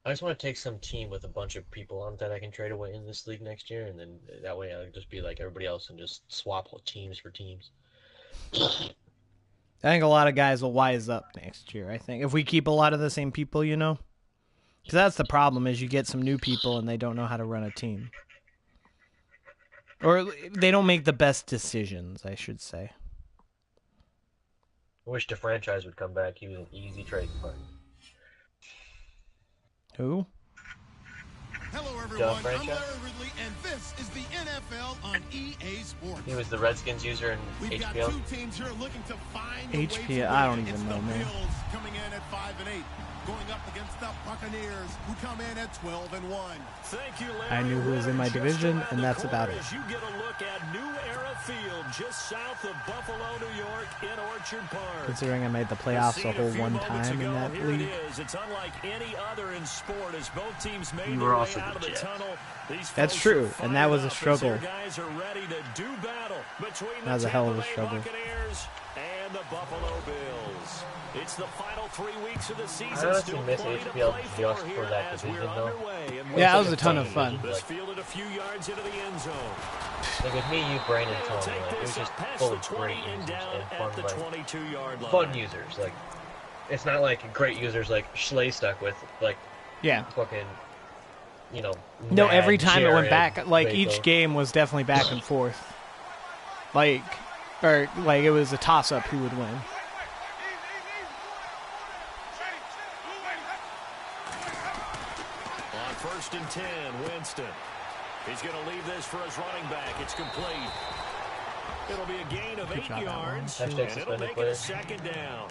I just want to take some team with a bunch of people on that I can trade away in this league next year, and then that way I'll just be like everybody else and just swap teams for teams. I think a lot of guys will wise up next year. I think if we keep a lot of the same people, you know, because that's the problem is you get some new people and they don't know how to run a team, or they don't make the best decisions, I should say. I wish the franchise would come back. He was an easy trade partner. Who? Hello, everyone. I'm Larry Ridley, and this is the NFL on EA Sports. He was the Redskins user in We've HPL. got two teams here looking to find HPL, I don't even know, man. Bills coming in at 5-8, going up against the Buccaneers, who come in at 12-1. Thank you, Larry. I knew who was in my division, and that's about it. You get a look at New Era Field, just south of Buffalo, New York, in Orchard Park. Considering I made the playoffs a whole one time in that league. It's unlike any other in sport as both teams made You their were way also out of the good, yeah. tunnel. That's true, and that was a struggle. Guys are ready to do battle between That was a hell of a struggle. Buccaneers and the Buffalo Bills. It's the final 3 weeks of the season. I honestly miss HPL just for that division, though. Yeah, that was a ton of fun. This fielded a few yards into the end zone. Like with me, you, Brain, and Tony, like, it was just full of great users and fun, like, 22-yard line. fun users. Like, it's not like great users like Schley stuck with, like, Yeah. fucking, you know. No, Mad every time it went Jared, back, like Waco. each game was definitely back and forth. Like, or like it was a toss-up who would win. On 1st and 10, Winston. He's going to leave this for his running back. It's complete. It'll be a gain of 8 yards, and it'll make it a second down.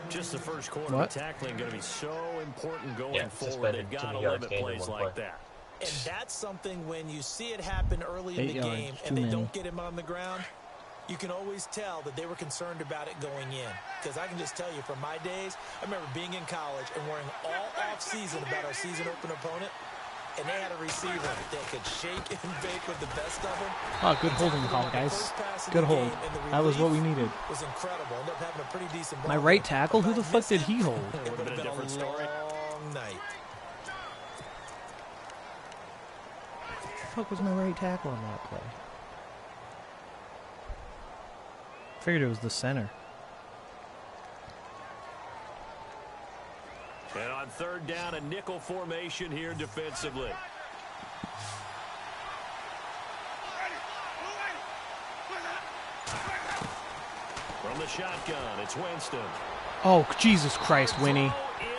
Just the first quarter of tackling going to be so important going forward. They've got to limit plays like that. And that's something when you see it happen early in the game and they don't get him on the ground, you can always tell that they were concerned about it going in. Because I can just tell you from my days, I remember being in college and worrying all off-season about our season open opponent, and they had a receiver that could shake and bake with the best of them. Oh, good holding call, guys. Good hold. That was what we needed. Was incredible. Ended up having a pretty decent My right tackle? Who the fuck did he hold? It would have been a long night. Who the fuck was my right tackle on that play? Figured it was the center. And on 3rd down, a nickel formation here defensively. From the shotgun, it's Winston. Oh, Jesus Christ, Winnie.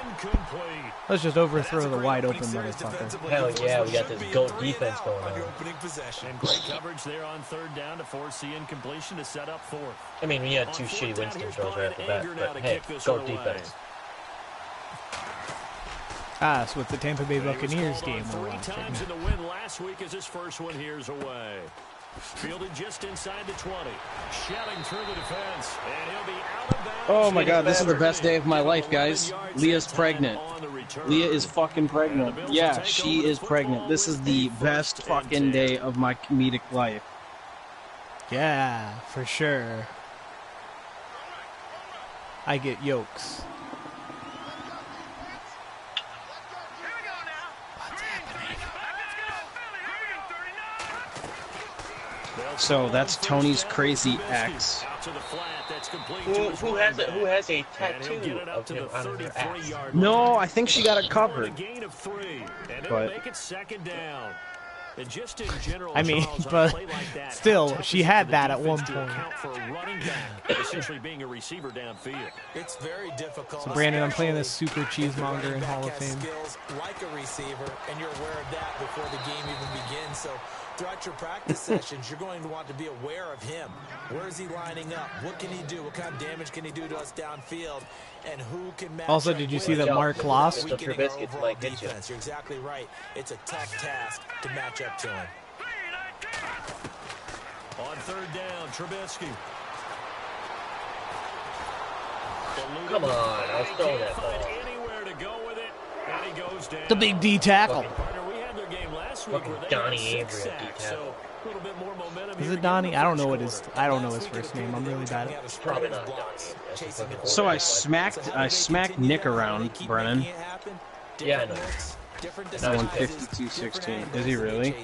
Incomplete. Let's just overthrow the wide open motherfucker. Hell yeah, we got this GOAT defense going on. And great coverage there on 3rd down to force the incompletion to set up 4th. I mean, we had two shitty Winston throws right off the bat, but hey, GOAT defense. Ah, that's what the Tampa Bay Buccaneers game was. 3 watching. times in the win last week as his first one here's away. Fielded just inside the 20. Shelling through the defense. And he'll be out of bounds. Oh my god, this is the best day of my life, guys. Leah's pregnant. Leah is fucking pregnant. Yeah, she is pregnant. This is the best fucking day of my comedic life. Yeah, for sure. I get yolks. So that's Tony's crazy ex. Who has a tattoo of him on her ass? No, I think she got it covered. But I mean, but still, she had that at one point. It's very difficult. So Brandon, I'm playing this super cheesemonger in Hall of Fame. Like a receiver, and you're aware of that before the game even begins. So throughout your practice sessions, you're going to want to be aware of him. Where is he lining up? What can he do? What kind of damage can he do to us downfield? And who can match Also, did you see that Mark lost? Mr. Trubisky might get you. You're exactly right. It's a tough task to match up to him. On 3rd down, Trubisky. Come on, I was throwing that ball. Anywhere to go with it, and he goes down. The big D tackle. Fucking Donnie Avery at D tackle. Is it Donnie? I don't know what his. I don't know his first name. I'm really bad at it. Probably not Donnie. So I smacked Nick around, Brennan. Yeah, I know. That one 52-16. Is he really?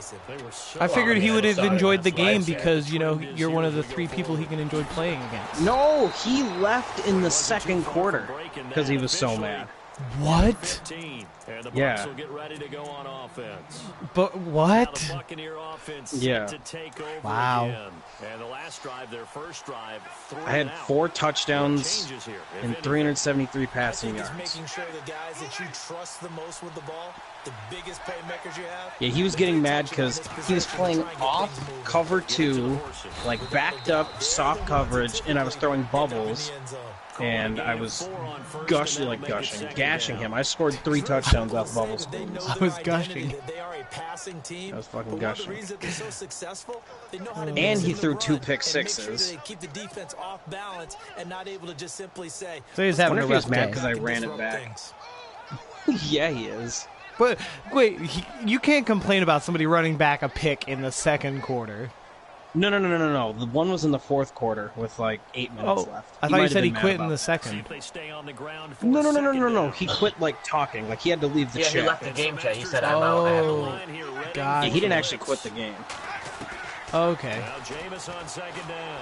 I figured he would have enjoyed the game because, you know, you're one of the 3 people he can enjoy playing against. No, he left in the second quarter because he was so mad. What? Yeah. But what? Yeah. Wow. I had 4 touchdowns and 373 passing yards. Making sure the guys that you trust the most with the ball, the biggest playmakers you have. Yeah, he was getting mad because he was playing off cover 2, like backed up, soft coverage, and I was throwing bubbles. And I was gashing him. I scored 3 touchdowns off bubbles. I was gushing. I was fucking gushing. And he threw 2 pick sixes. So he's having a rough mad day. because I ran it back. Yeah, he is. But wait, you can't complain about somebody running back a pick in the second quarter. No. The one was in the fourth quarter with like 8 minutes left. I thought you said he quit in the second. No. He quit like talking. Like he had to leave the chat. Yeah, he left the game chat. He said, I'm out. I have to leave. Yeah, he didn't actually quit the game. Okay.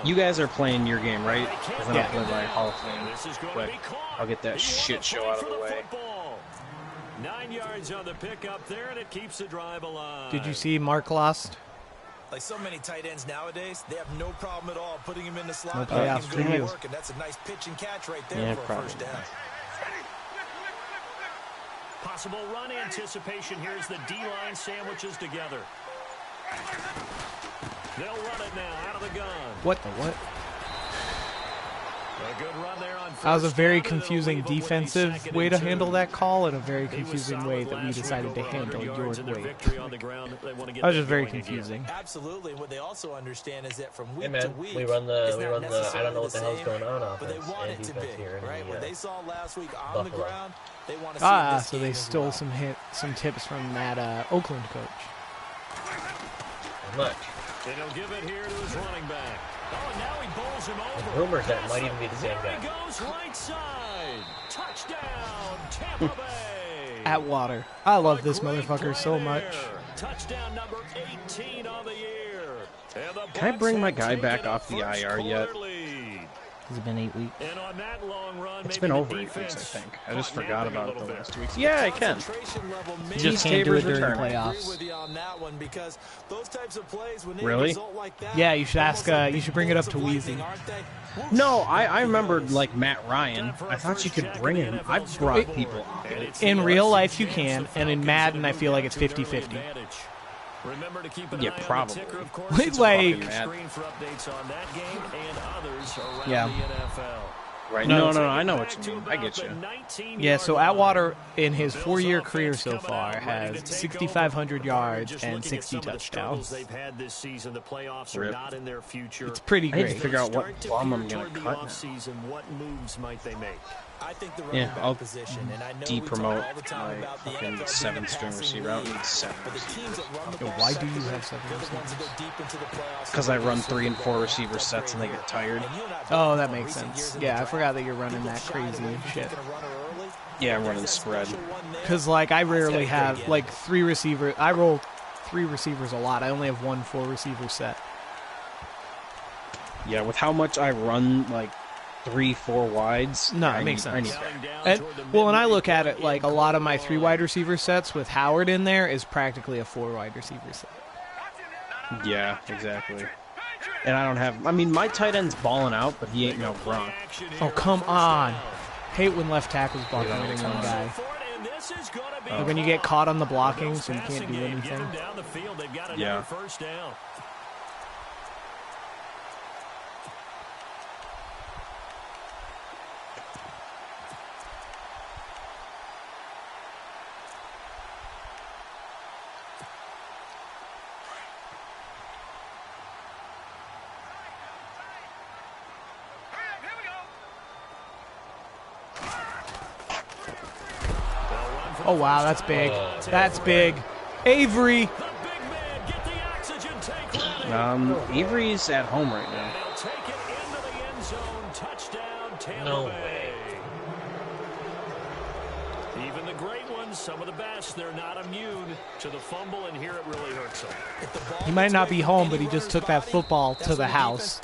You guys are playing your game, right? Because then I'll play my Hall of Fame quick. I'll get that shit show out of the way. 9 yards on the pickup there, and it keeps the drive alive. Did you see Mark lost? Like so many tight ends nowadays, they have no problem at all putting him in the slot. No playoffs for you. Work, and that's a nice pitch and catch right there for a first down. Possible run anticipation. Here's the D-line sandwiches together. They'll run it now out of the gun. What the what? A good run there on That was a very confusing defensive way to handle that call and a very confusing way that we decided to handle your way. That was just very confusing. Absolutely. And what they also understand is that from week to week, we run the I don't know what the hell's going on but they want it to be, here. right? What they saw last week on the ground, they want to see this so they stole some tips from that Oakland coach. Much. And he'll give it here to his running back. Oh, and now he bowls him over. And rumors that it might even be the same guy. He goes right side. Touchdown, Tampa Bay. Atwater. I love this motherfucker so much. Touchdown number 18 on the year. Can I bring my guy back off the IR yet? Has it been 8 weeks? And on that long run, it's been over 8 weeks, I think. I just forgot about it the last 2 weeks. Yeah, I can. You just can't do it during the playoffs. Really? Yeah, you should ask. You should bring it up to Weezy. No, I remembered like Matt Ryan. I thought you could bring him. I've brought people. In real life, you can, and in Madden, I feel like it's 50-50. Remember to keep an yeah, eye probably. on the ticker, of course. It's like, screen for updates on that game and others around yeah. the NFL. Right. No, I know what you mean. I get you. Yeah, so Atwater, in his 4-year career so far, has 6,500 yards and 60 touchdowns. They've had this season. The playoffs are not in their future. It's pretty I need great. to figure out what bum I'm going to cut now. What moves might they make? I think the I'll position, and I know de-promote my fucking 7th-string receiver. I don't need 7 receivers. Why do you have 7 receivers? Because I run 3 and 4 receiver sets and they get tired. Oh, that makes sense. Yeah, I forgot that you're running that crazy shit. Yeah, I'm running spread. Because, like, I rarely have, like, 3 receivers. I roll 3 receivers a lot. I only have 1 4-receiver set. Yeah, with how much I run, like, 3-4 wides. No, it makes sense. And I look at it like a lot of my 3 wide receiver sets with Howard in there is practically a 4 wide receiver set. Yeah, exactly. And I don't have. I mean, my tight end's balling out, but he ain't no Gronk. Oh, come on! Hate when left tackles block hitting one guy. Like when you get caught on the blocking, so you can't do anything. Yeah. Oh, wow, that's big. That's big. Avery. Avery's at home right now. No way. Even the great ones times, some of the best, they're not immune to the fumble, and here it really hurts them. He might not be home, but he just took that football to the house.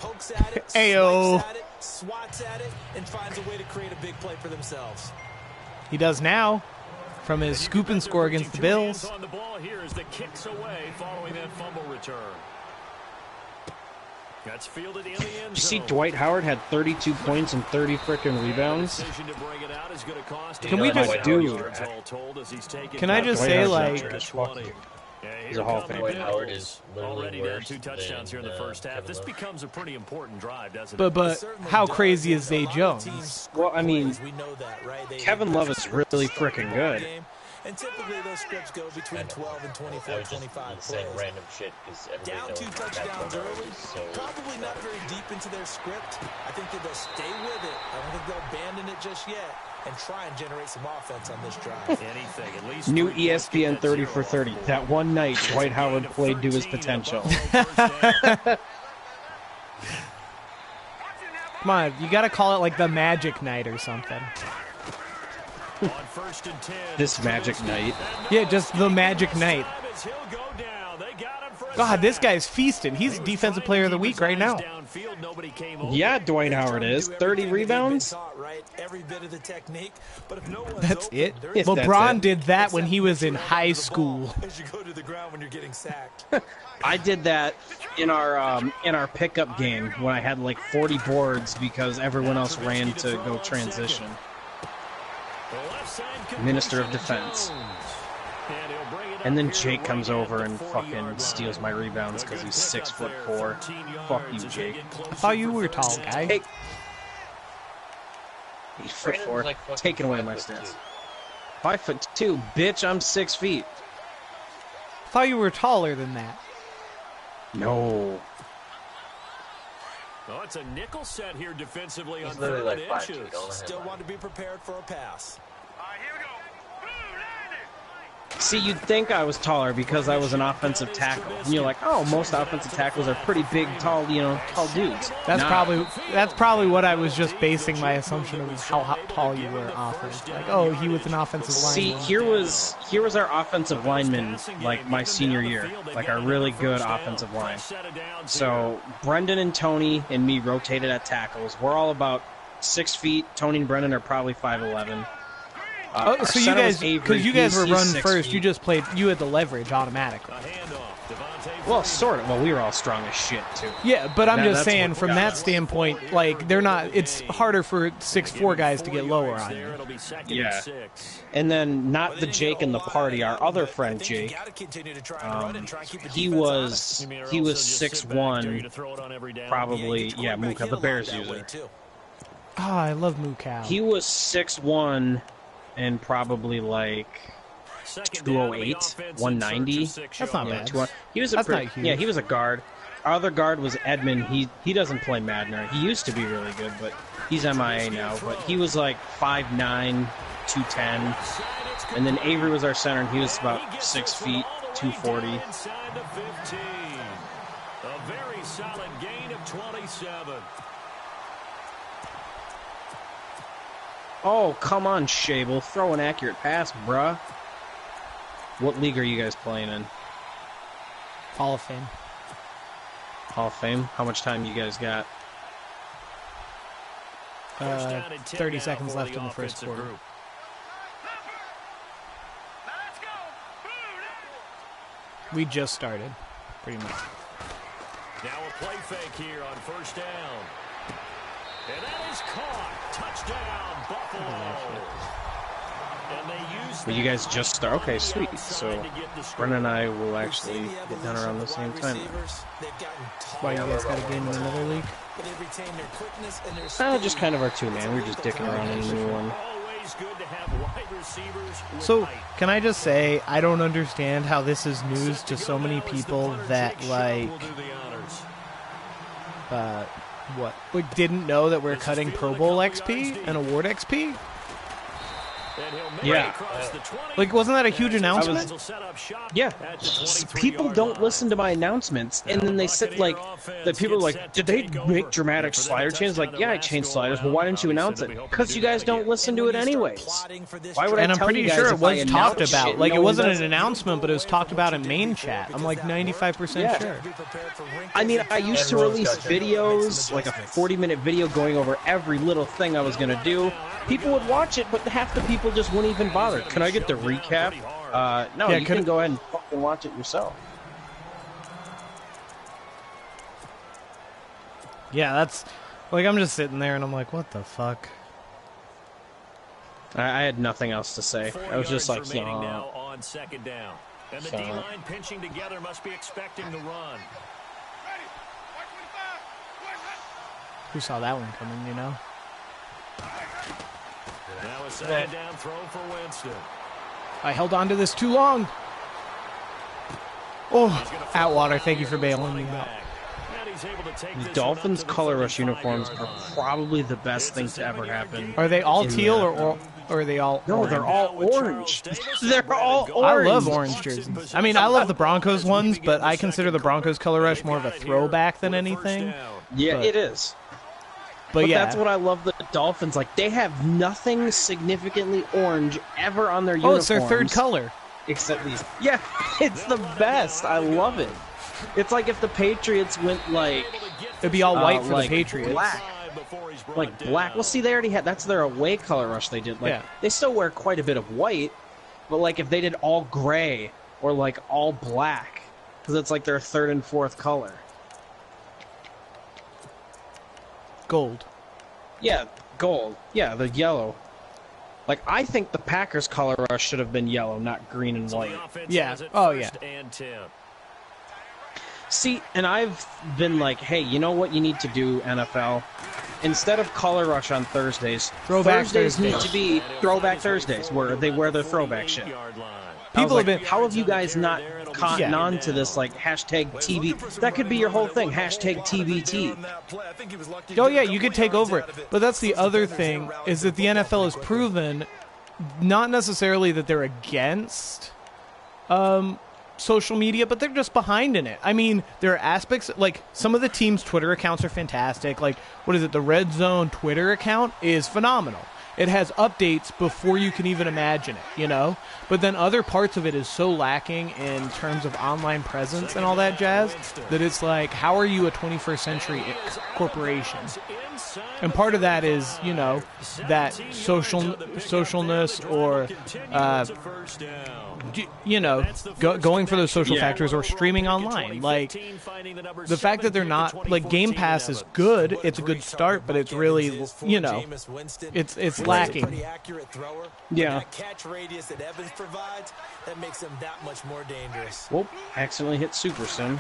Ayo. Swats at it, and finds a way to create a big play for themselves. He does now from his scoop and score against the Bills. On the ball here as the kicks away following that fumble return. That's fielded in the end zone. You see, Dwight Howard had 32 points and 30 frickin' rebounds. Can we just do? Can I just say, like, he's a Hall of Fame. Dwight Howard is already literally down worse 2 touchdowns here in the first half. This Kevin Love. becomes a pretty important drive, doesn't it? But how crazy is Zay Jones? Well, I mean, Kevin Love is really freaking good. And typically those scripts go between 12 and 24, 25 saying plays. random shit because Down 2 touchdowns early, probably not very deep into their script. I think that they'll stay with it. I don't think they'll abandon it just yet and try and generate some offense on this drive. Anything, at least New ESPN 30 for 30. That one night, Dwight Howard played to his potential. Come on, you got to call it like the Magic Night or something. This Magic Night. Yeah, just the Magic Night. God, this guy's feasting. He's Defensive Player of the Week right now. Yeah, Dwight Howard is. 30 rebounds? That's it? Yes, LeBron that's it. did that when he was in high school. I did that in our pickup game when I had like 40 boards because everyone else ran to go transition. Minister of Defense. And then Jake comes over and fucking steals my rebounds because he's 6'4". Fuck you, Jake. I thought you were a tall guy. Hey. He's 4'4". Taking away my stats. 5'2", bitch. I'm 6 feet. I thought you were taller than that. No. Oh, it's a nickel set here defensively on He's literally 3rd like and 5'2". inches. Still want to be prepared for a pass. See, you'd think I was taller because I was an offensive tackle. And you're like, oh, most offensive tackles are pretty big, tall dudes. That's Nah. probably what I was just basing my assumption of how tall you were offense. Like, oh, he was an offensive lineman. See, here was our offensive lineman, like my senior year, like our really good offensive line. So Brendan and Tony and me rotated at tackles. We're all about 6 feet. Tony and Brendan are probably 5'11". Oh, so you guys, because you guys were running first, feet. you just played, you had the leverage automatically. Well, sort of. Well, we were all strong as shit, too. Yeah, but I'm just That's saying, what from got that us. standpoint, like, they're not, it's harder for 6'4" guys to get lower on you. Yeah. And then, not the Jake in the party, our other friend Jake, he was 6'1", probably, yeah, Muka, the Bears user. Oh, I love Mukau. He was 6'1", and probably like 208, 190. That's not bad. He was a That's pretty, not huge. yeah, he was a guard. Our other guard was Edmund. He doesn't play Madner. He used to be really good, but he's MIA now. But he was like 5'9", 210. And then Avery was our center, and he was about 6 feet, 240. A very solid gain of 27. Oh, come on, Shable. Throw an accurate pass, bruh. What league are you guys playing in? Hall of Fame. Hall of Fame? How much time you guys got? 30 seconds left in the first quarter. We just started, pretty much. Now a play fake here on first down. And that is caught. Touchdown, Buffalo. And they use But you guys just start. Okay, sweet. So Brennan and I will actually get done around the same time. Why you guys got a game in another league? Just kind of our two-man. We're just dicking around in a new one. always good to have wide receivers. So, can I just say, I don't understand how this is news to so many people that, like, didn't know that we're cutting Pro Bowl XP and Award XP? Yeah. Like, wasn't that a huge announcement? Yeah. People don't listen to my announcements, and then they sit like, the people are like, did they make dramatic slider changes? Like, yeah, I changed sliders. Well, why didn't you announce it? Because you guys don't listen to it anyways. Why would I And I'm tell pretty you guys sure it if I was talked announce about. shit, Like, no it one wasn't does an it? announcement, but it was talked about in main chat. I'm like 95% sure. I mean, I used to release videos, like a 40-minute video going over every little thing I was going to do. People would watch it, but half the people just wouldn't even bother. Can I get the recap? No, Yeah, you can go ahead and fucking watch it yourself. Yeah, that's... Like, I'm just sitting there, and I'm like, what the fuck? I had nothing else to say. I was just like, now on second down. And the D-line pinching together must be expecting the run. Who saw that one coming, you know? Now a second down throw for Winston. I held on to this too long. Oh, Atwater, thank you for bailing me out. the Dolphins' color rush uniforms are probably the best thing to ever happen. Are they all teal or are they all No, orange? they're all orange. They're all orange. I love orange jerseys. I mean, I love the Broncos ones, but I consider the Broncos color rush more of a throwback than anything. Yeah, it is. But yeah, that's what I love the Dolphins. Like, they have nothing significantly orange ever on their uniforms. Oh, it's their third color. Except these. Yeah, it's the best. I love it. It's like if the Patriots went like... It'd be all white for like the Patriots. Black. Like black. Well, see, they already had... That's their away color rush they did. Like, yeah. They still wear quite a bit of white, but like if they did all gray or like all black, because it's like their third and fourth color. Gold. Yeah, gold. Yeah, the yellow. Like, I think the Packers' color rush should have been yellow, not green and white. Yeah. Oh, yeah. See, and I've been like, hey, you know what you need to do, NFL? Instead of color rush on Thursdays, Thursdays need to be throwback Thursdays, where they wear their throwback shit. People have been. How have you guys not caught on to this, like, hashtag TB? That could be your whole thing, hashtag TBT. Oh, yeah, you could take over it. But that's the other thing, is that the NFL has proven, not necessarily that they're against social media, but they're just behind in it. I mean, there are aspects, like, some of the teams' Twitter accounts are fantastic. Like, what is it, the Red Zone Twitter account is phenomenal. It has updates before you can even imagine it, you know? But then other parts of it is so lacking in terms of online presence and all that jazz that it's like, how are you a 21st century corporation? And part of that is, you know, that socialness or, you know, going for those social factors or streaming online. Like, the fact that they're not, like, Game Pass is good. It's a good start, but it's really, you know, it's lacking. Yeah. That catch radius that Evans provides, that makes him that much more dangerous. Whoop, accidentally hit Super Sim.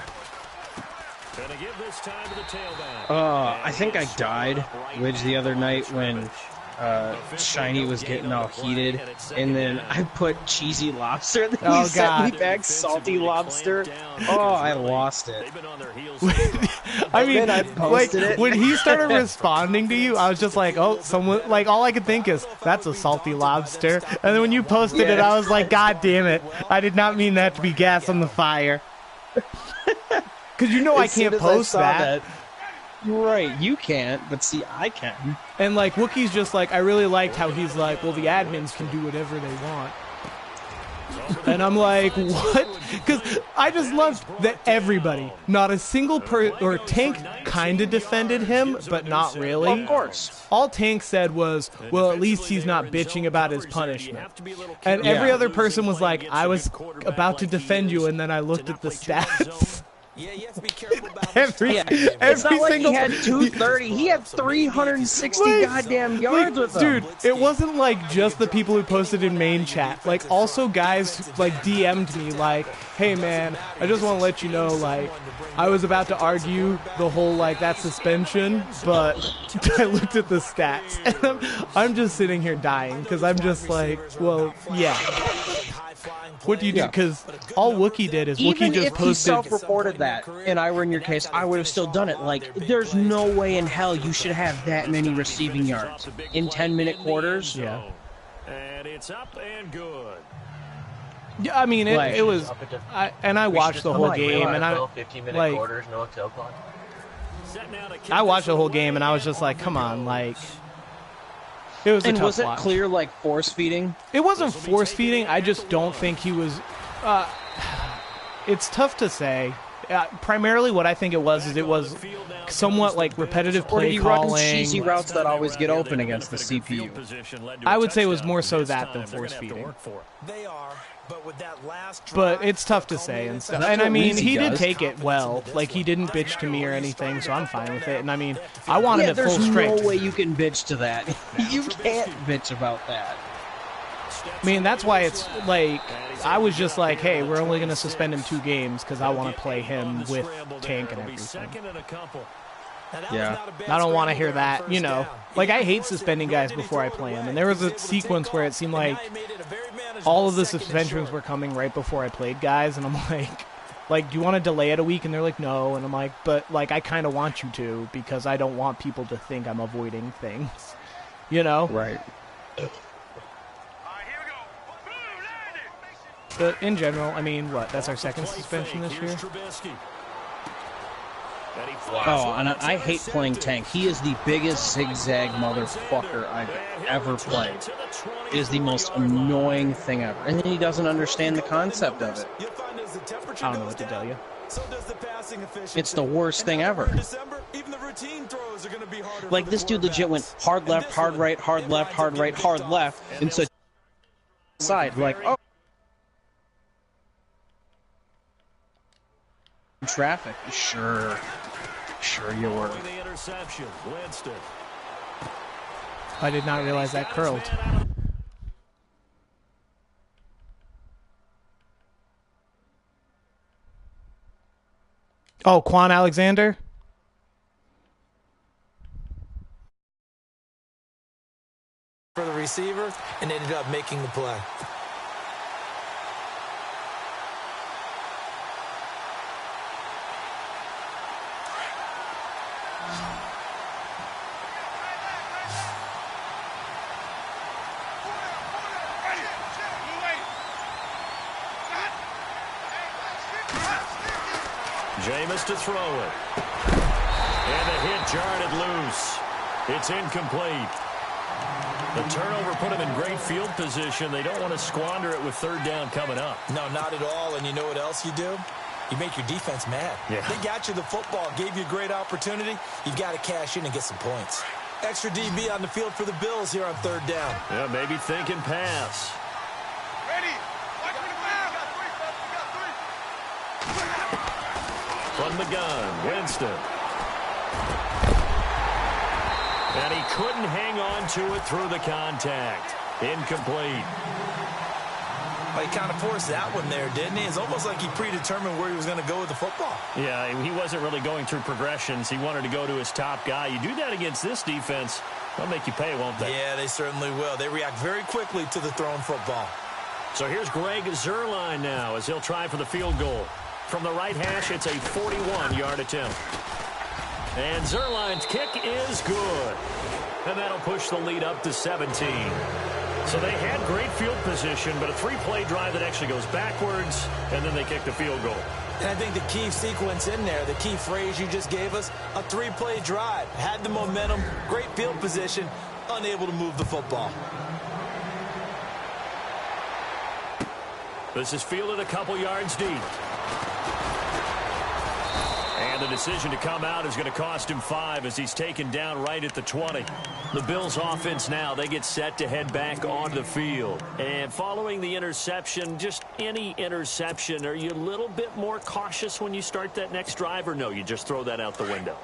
I think I died, Widge, the other night when Shiny was getting all heated, and then I put cheesy lobster, and then he sent me back salty lobster. Oh, I lost it. I mean, like, when he started responding to you, I was just like, oh, someone, like, all I could think is, that's a salty lobster. And then when you posted it, I was like, God damn it. I did not mean that to be gas on the fire. Because you know I can't post that. Right, you can't, but see, I can. And, like, Wookie's just like, I really liked how he's like, well, the admins can do whatever they want. And I'm like, what? Because I just loved that everybody, not a single or Tank kind of defended him, but not really. Of course. All Tank said was, well, at least he's not bitching about his punishment. And every other person was like, I was about to defend you, and then I looked at the stats. Yeah, you have to be careful about every it's not like single, he had 230. He had 360 goddamn yards with him. Dude, it wasn't like just the people who posted in main chat. Like, also guys, like, DM'd me, like, hey, man, I just want to let you know, like, I was about to argue the whole, like, that suspension, but I looked at the stats. And I'm just sitting here dying, because I'm just like, well, yeah. What do you do? Because all Wookie did is Wookie just posted... Even if he self-reported that, and I were in your case, I would have still done it. Like, there's no way in hell you should have that many receiving yards in 10-minute quarters. Yeah. And it's up and good. Yeah, I mean, it was, and I watched the whole game, and I, 15-minute quarters, no tail clock. I watched the whole game, and I was just like, come on, like, it was a tough was it watch. clear, like, force feeding? It wasn't force feeding. I just don't think he was, it's tough to say. Primarily what I think it was somewhat like repetitive play calling. Cheesy routes that always get open against the CPU. I would say it was more so that than force feeding. They are, but with that last drive, but it's tough to say and stuff. And I mean, he did take it well. Like, he didn't bitch to me or anything, so I'm fine with it. And I mean, I want him at full strength. There's no way you can bitch to that. You can't bitch about that. I mean, that's why it's like, I was just like, hey, we're only going to suspend him 2 games because I want to play him with tank and everything. Yeah. I don't want to hear that, you know. Like, I hate suspending guys before I play them. And there was a sequence where it seemed like all of the suspensions were coming right before I played guys. And I'm like, do you want to delay it a week? And they're like, no. And I'm like, but, like, I kind of want you to because I don't want people to think I'm avoiding things, you know? Right. But in general, I mean, what? That's our second suspension this year? Oh, and I hate playing tank. He is the biggest zigzag motherfucker I've ever played. It is the most annoying thing ever. And he doesn't understand the concept of it. I don't know what to tell you. It's the worst thing ever. Like, this dude legit went hard left, hard right, hard left, hard right, hard left, and so side. Like, oh. Traffic. Sure you were. I did not realize that curled. Oh, Quan Alexander? For the receiver and ended up making the play. Jameis to throw it. And the hit jarred it loose. It's incomplete. The turnover put him in great field position. They don't want to squander it with 3rd down coming up. No, not at all. And you know what else you do? You make your defense mad. Yeah. They got you the football, gave you a great opportunity. You've got to cash in and get some points. Extra DB on the field for the Bills here on 3rd down. Yeah, maybe thinking pass. From the gun, Winston. And he couldn't hang on to it through the contact. Incomplete. Well, he kind of forced that one there, didn't he? It's almost like he predetermined where he was going to go with the football. Yeah, he wasn't really going through progressions. He wanted to go to his top guy. You do that against this defense, they'll make you pay, won't they? Yeah, they certainly will. They react very quickly to the thrown football. So here's Greg Zuerlein now as he'll try for the field goal. From the right hash, it's a 41-yard attempt. And Zuerlein's kick is good. And that'll push the lead up to 17. So they had great field position, but a 3-play drive that actually goes backwards, and then they kick the field goal. And I think the key sequence in there, the key phrase you just gave us, a 3-play drive. Had the momentum, great field position, unable to move the football. This is fielded a couple yards deep. And the decision to come out is going to cost him 5 as he's taken down right at the 20. The Bills offense now, they get set to head back onto the field. And following the interception, just any interception, are you a little bit more cautious when you start that next drive, or no, you just throw that out the window?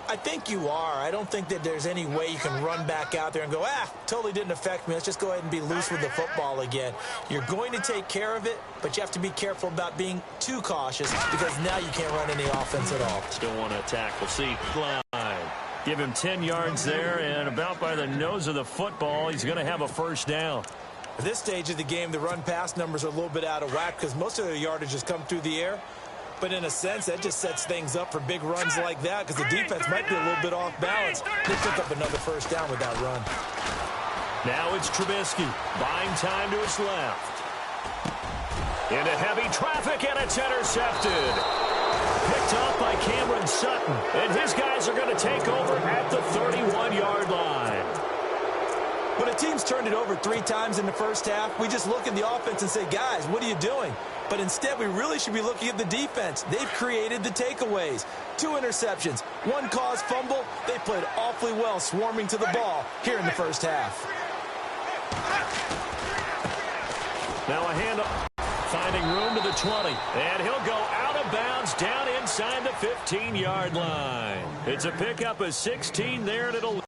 I think you are. I don't think that there's any way you can run back out there and go, totally didn't affect me. Let's just go ahead and be loose with the football again. You're going to take care of it, but you have to be careful about being too cautious because now you can't run any offense at all. Still want to attack. We'll see. Give him 10 yards there, and about by the nose of the football, he's going to have a 1st down. At this stage of the game, the run-pass numbers are a little bit out of whack because most of the yardage has come through the air. But in a sense, that just sets things up for big runs like that because the defense might be a little bit off balance. They pick up another 1st down with that run. Now it's Trubisky, buying time to his left. Into heavy traffic, and it's intercepted. Picked up by Cameron Sutton, and his guys are going to take over at the 31-yard line. When a team's turned it over 3 times in the first half, we just look at the offense and say, guys, what are you doing? But instead, we really should be looking at the defense. They've created the takeaways. 2 interceptions, 1 caused fumble. They played awfully well swarming to the ball here in the first half. Now a handoff, finding room to the 20, and he'll go out of bounds down inside the 15-yard line. It's a pickup of 16 there, and it'll...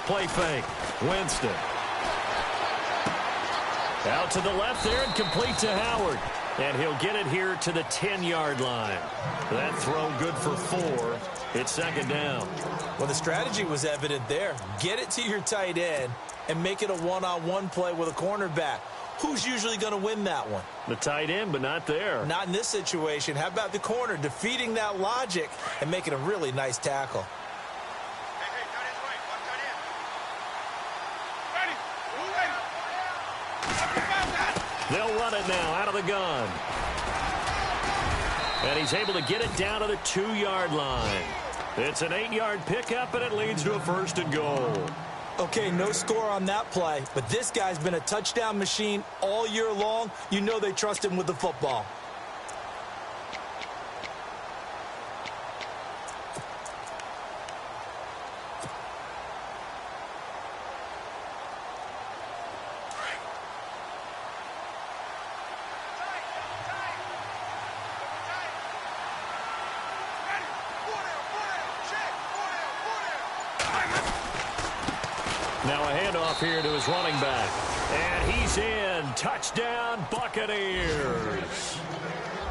Play fake. Winston. Out to the left there and complete to Howard. And he'll get it here to the 10-yard line. That throw good for 4. It's second down. Well, the strategy was evident there. Get it to your tight end and make it a one-on-one play with a cornerback. Who's usually going to win that one? The tight end, but not there. Not in this situation. How about the corner defeating that logic and making a really nice tackle? They'll run it now out of the gun. And he's able to get it down to the 2-yard line. It's an 8-yard pickup, and it leads to a 1st and goal. Okay, no score on that play, but this guy's been a touchdown machine all year long. You know they trust him with the football. Now a handoff here to his running back. And he's in. Touchdown, Buccaneers.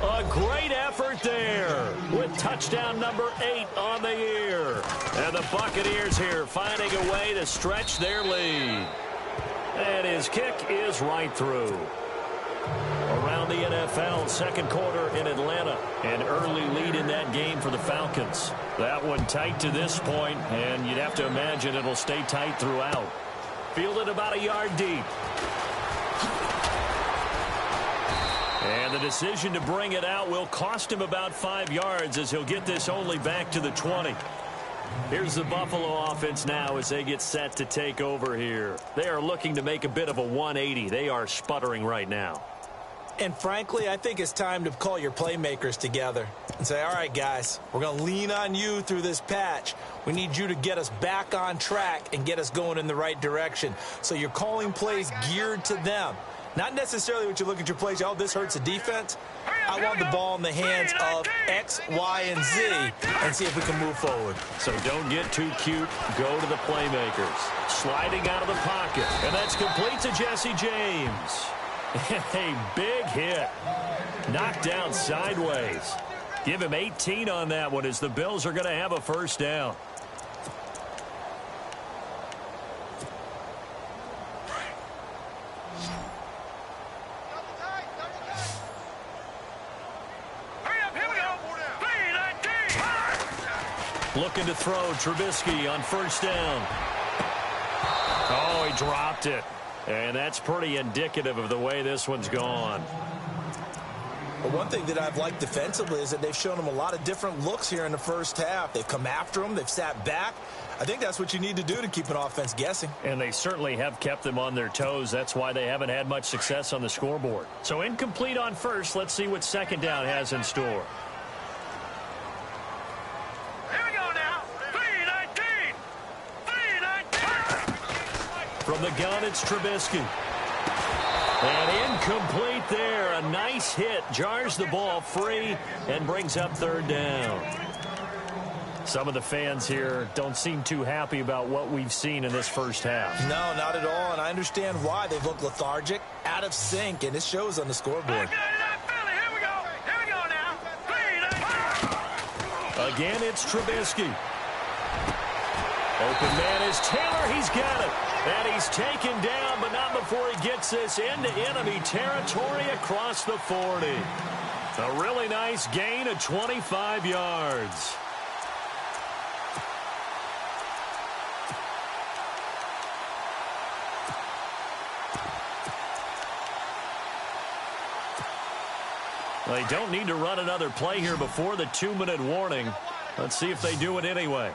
A great effort there with touchdown number 8 on the year. And the Buccaneers here finding a way to stretch their lead. And his kick is right through. Around the NFL, second quarter in Atlanta. An early lead in that game for the Falcons. That one tight to this point, and you'd have to imagine it'll stay tight throughout. Fielded about a yard deep. And the decision to bring it out will cost him about 5 yards as he'll get this only back to the 20. Here's the Buffalo offense now as they get set to take over here. They are looking to make a bit of a 180. They are sputtering right now. And frankly, I think it's time to call your playmakers together and say, all right, guys, we're going to lean on you through this patch. We need you to get us back on track and get us going in the right direction. So you're calling plays geared to them. Not necessarily what you look at your plays, oh, this hurts the defense. I want the ball in the hands of X, Y, and Z and see if we can move forward. So don't get too cute. Go to the playmakers. Sliding out of the pocket. And that's complete to Jesse James. A big hit. Knocked down sideways. Give him 18 on that one as the Bills are going to have a first down. Looking to throw Trubisky on first down. Oh, he dropped it. And that's pretty indicative of the way this one's gone. But one thing that I've liked defensively is that they've shown him a lot of different looks here in the first half. They've come after him. They've sat back. I think that's what you need to do to keep an offense guessing. And they certainly have kept them on their toes. That's why they haven't had much success on the scoreboard. So incomplete on first. Let's see what second down has in store. From the gun, it's Trubisky. And incomplete there. A nice hit. Jars the ball free and brings up third down. Some of the fans here don't seem too happy about what we've seen in this first half. No, not at all. And I understand why. They've looked lethargic, out of sync, and it shows on the scoreboard. A Again, it's Trubisky. Open man is Taylor. He's got it. And he's taken down, but not before he gets this into enemy territory across the 40. A really nice gain of 25 yards. They don't need to run another play here before the 2-minute warning. Let's see if they do it anyway.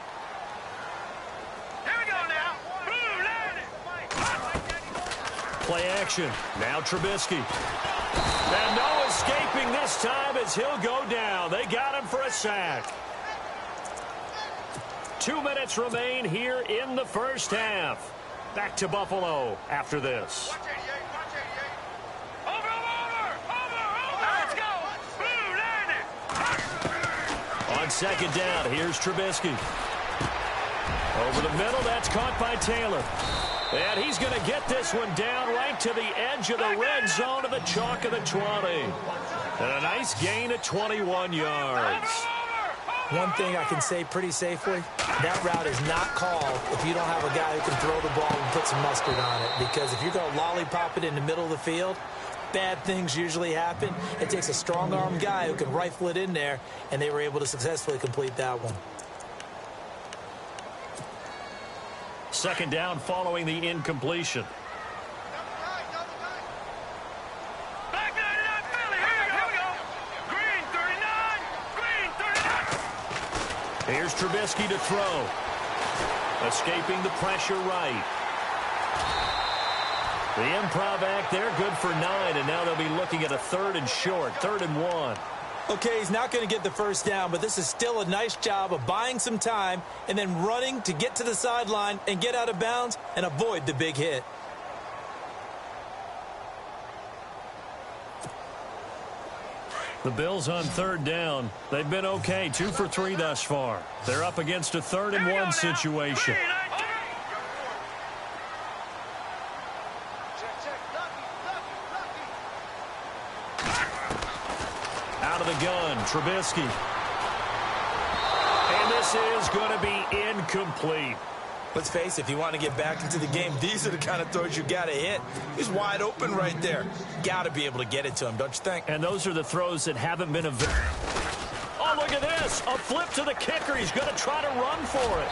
Play action. Now Trubisky. And no escaping this time as he'll go down. They got him for a sack. 2 minutes remain here in the first half. Back to Buffalo after this. On second down, here's Trubisky. Over the middle, that's caught by Taylor. And he's going to get this one down right to the edge of the red zone of the chalk of the 20. And a nice gain of 21 yards. One thing I can say pretty safely, that route is not called if you don't have a guy who can throw the ball and put some mustard on it. Because if you're going to lollipop it in the middle of the field, bad things usually happen. It takes a strong-armed guy who can rifle it in there, and they were able to successfully complete that one. Second down following the incompletion. Here's Trubisky to throw. Escaping the pressure right. The improv act there, good for 9, and now they'll be looking at a 3rd and short, 3rd and 1. Okay, he's not going to get the first down, but this is still a nice job of buying some time and then running to get to the sideline and get out of bounds and avoid the big hit. The Bills on 3rd down. They've been okay, 2 for 3 thus far. They're up against a 3rd and 1 situation. Out of the gun, Trubisky. And this is going to be incomplete. Let's face it, if you want to get back into the game, these are the kind of throws you got to hit. He's wide open right there. Got to be able to get it to him, don't you think? And those are the throws that haven't been available. Oh, look at this. A flip to the kicker. He's going to try to run for it.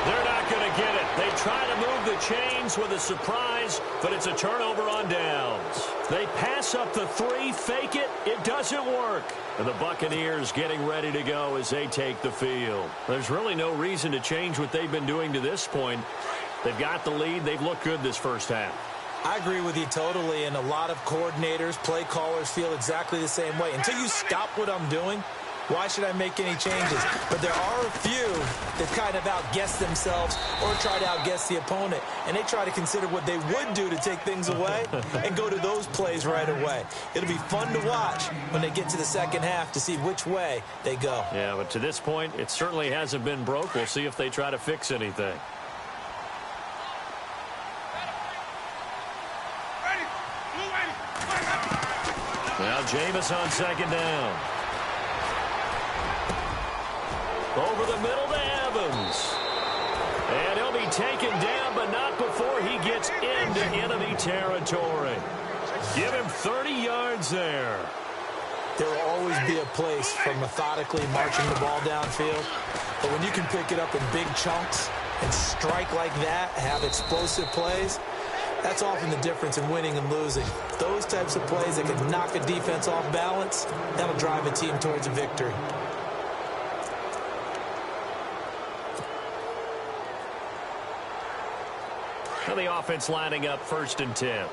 They're not going to get it. They try to move the chains with a surprise, but it's a turnover on downs. They pass up the 3, fake it. It doesn't work. And the Buccaneers getting ready to go as they take the field. There's really no reason to change what they've been doing to this point. They've got the lead. They've looked good this first half. I agree with you totally, and a lot of coordinators, play callers feel exactly the same way. Until you stop what I'm doing, why should I make any changes? But there are a few that kind of outguess themselves or try to outguess the opponent, and they try to consider what they would do to take things away and go to those plays right away. It'll be fun to watch when they get to the second half to see which way they go. Yeah, but to this point, it certainly hasn't been broke. We'll see if they try to fix anything. Now Jameis on second down. Over the middle to Evans. And he'll be taken down, but not before he gets into enemy territory. Give him 30 yards there. There will always be a place for methodically marching the ball downfield. But when you can pick it up in big chunks and strike like that, have explosive plays, that's often the difference in winning and losing. Those types of plays that can knock a defense off balance, that'll drive a team towards a victory. And the offense lining up 1st and 10.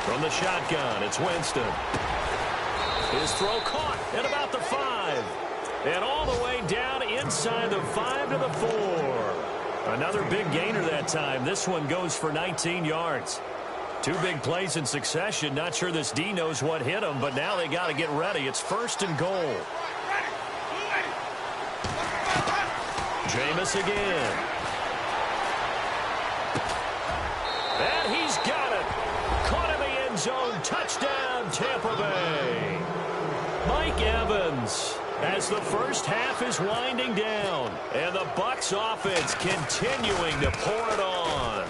From the shotgun, it's Winston. His throw caught at about the 5. And all the way down inside the 5 to the 4. Another big gainer that time. This one goes for 19 yards. 2 big plays in succession. Not sure this D knows what hit him, but now they got to get ready. It's 1st and goal. Jameis again. And he's got it. Caught in the end zone. Touchdown, Tampa Bay. Mike Evans, as the first half is winding down, and the Bucs offense continuing to pour it on.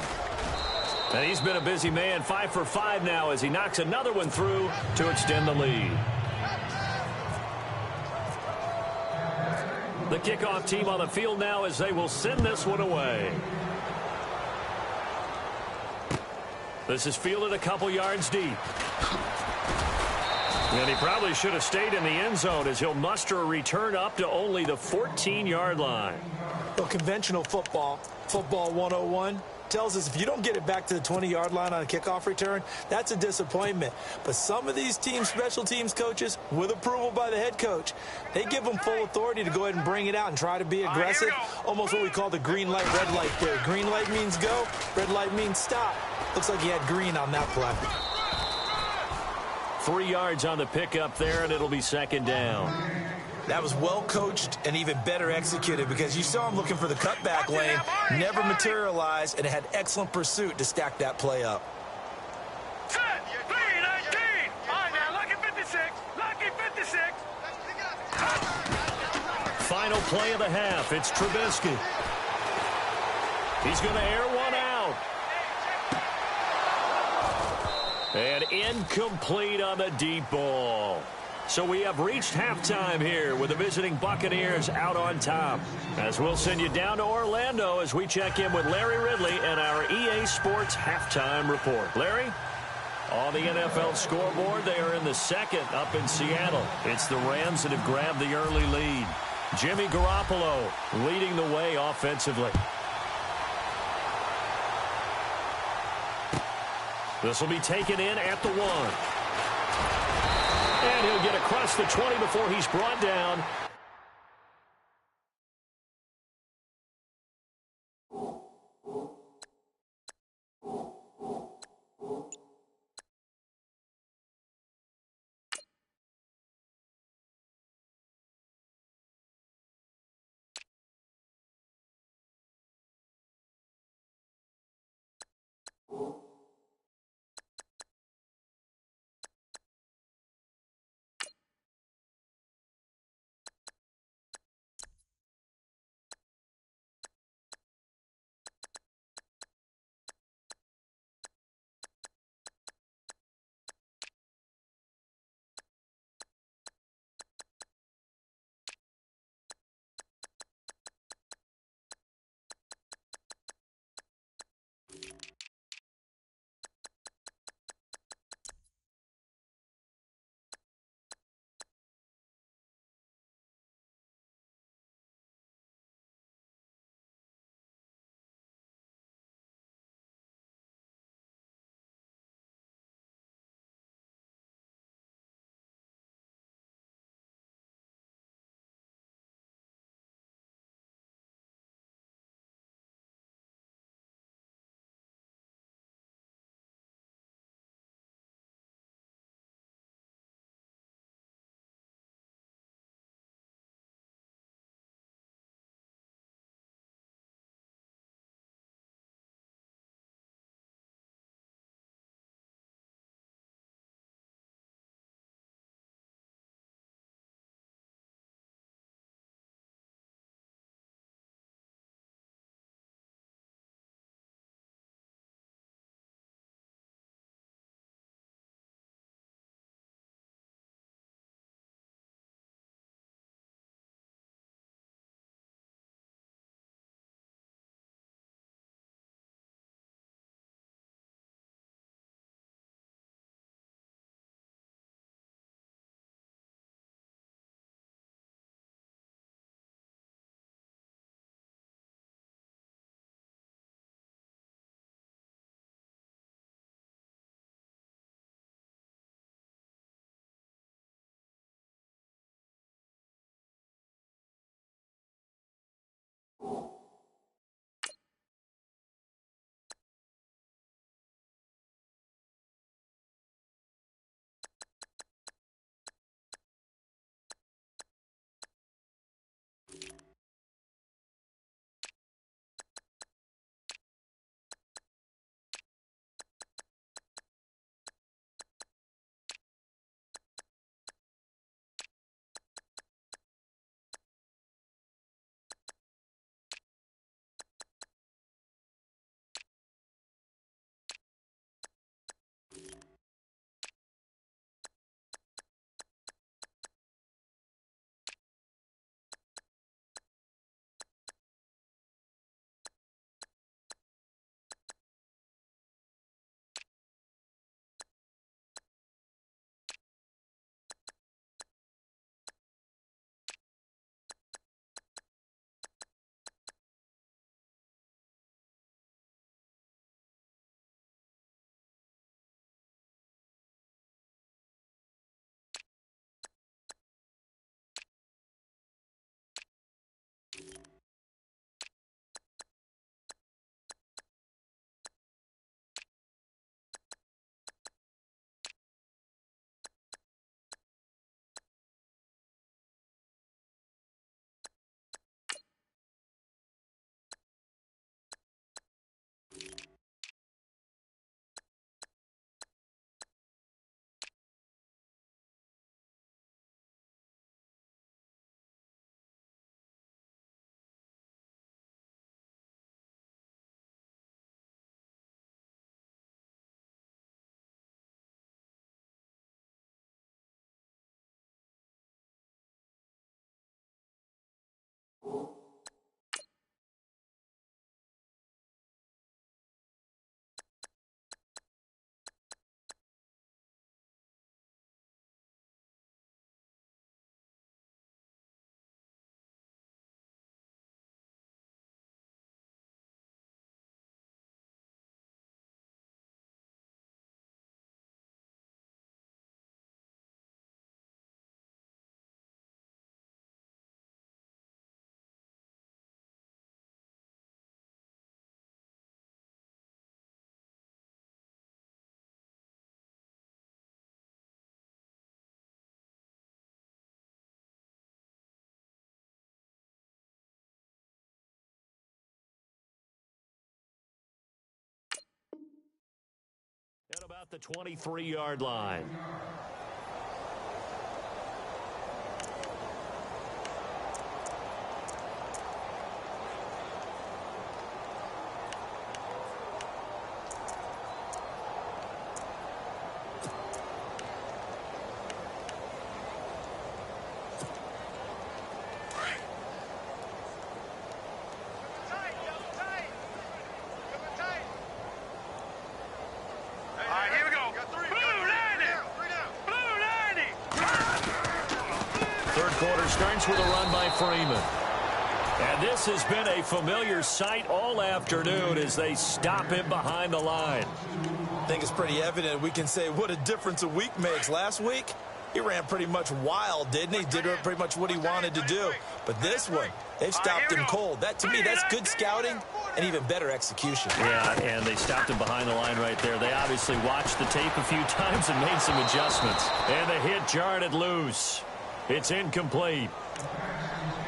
And he's been a busy man, 5 for 5 now as he knocks another one through to extend the lead. The kickoff team on the field now as they will send this one away. This is fielded a couple yards deep. And he probably should have stayed in the end zone as he'll muster a return up to only the 14-yard line. Well, conventional football 101, tells us if you don't get it back to the 20-yard line on a kickoff return, that's a disappointment. But some of these teams, special teams coaches, with approval by the head coach, they give them full authority to go ahead and bring it out and try to be aggressive. Almost what we call the green light, red light theory. Green light means go, red light means stop. Looks like he had green on that play. 3 yards on the pickup there, and it'll be second down. That was well coached and even better executed because you saw him looking for the cutback lane, never materialized, and had excellent pursuit to stack that play up. Set, 3-19. All right, now, lucky 56. Lucky 56. Final play of the half. It's Trubisky. He's going to air one out. And incomplete on the deep ball. So we have reached halftime here with the visiting Buccaneers out on top. As we'll send you down to Orlando as we check in with Larry Ridley and our EA Sports halftime report. Larry? On the NFL scoreboard, they are in the second up in Seattle. It's the Rams that have grabbed the early lead. Jimmy Garoppolo leading the way offensively. This will be taken in at the 1. And he'll get across the 20 before he's brought down. about the 23-yard line. Starts with a run by Freeman. And this has been a familiar sight all afternoon as they stop him behind the line. I think it's pretty evident. We can say what a difference a week makes. Last week, he ran pretty much wild, didn't he? Did pretty much what he wanted to do. But this one, they've stopped him cold. That, to me, that's good scouting and even better execution. Yeah, and they stopped him behind the line right there. They obviously watched the tape a few times and made some adjustments. And the hit jarred it loose. It's incomplete.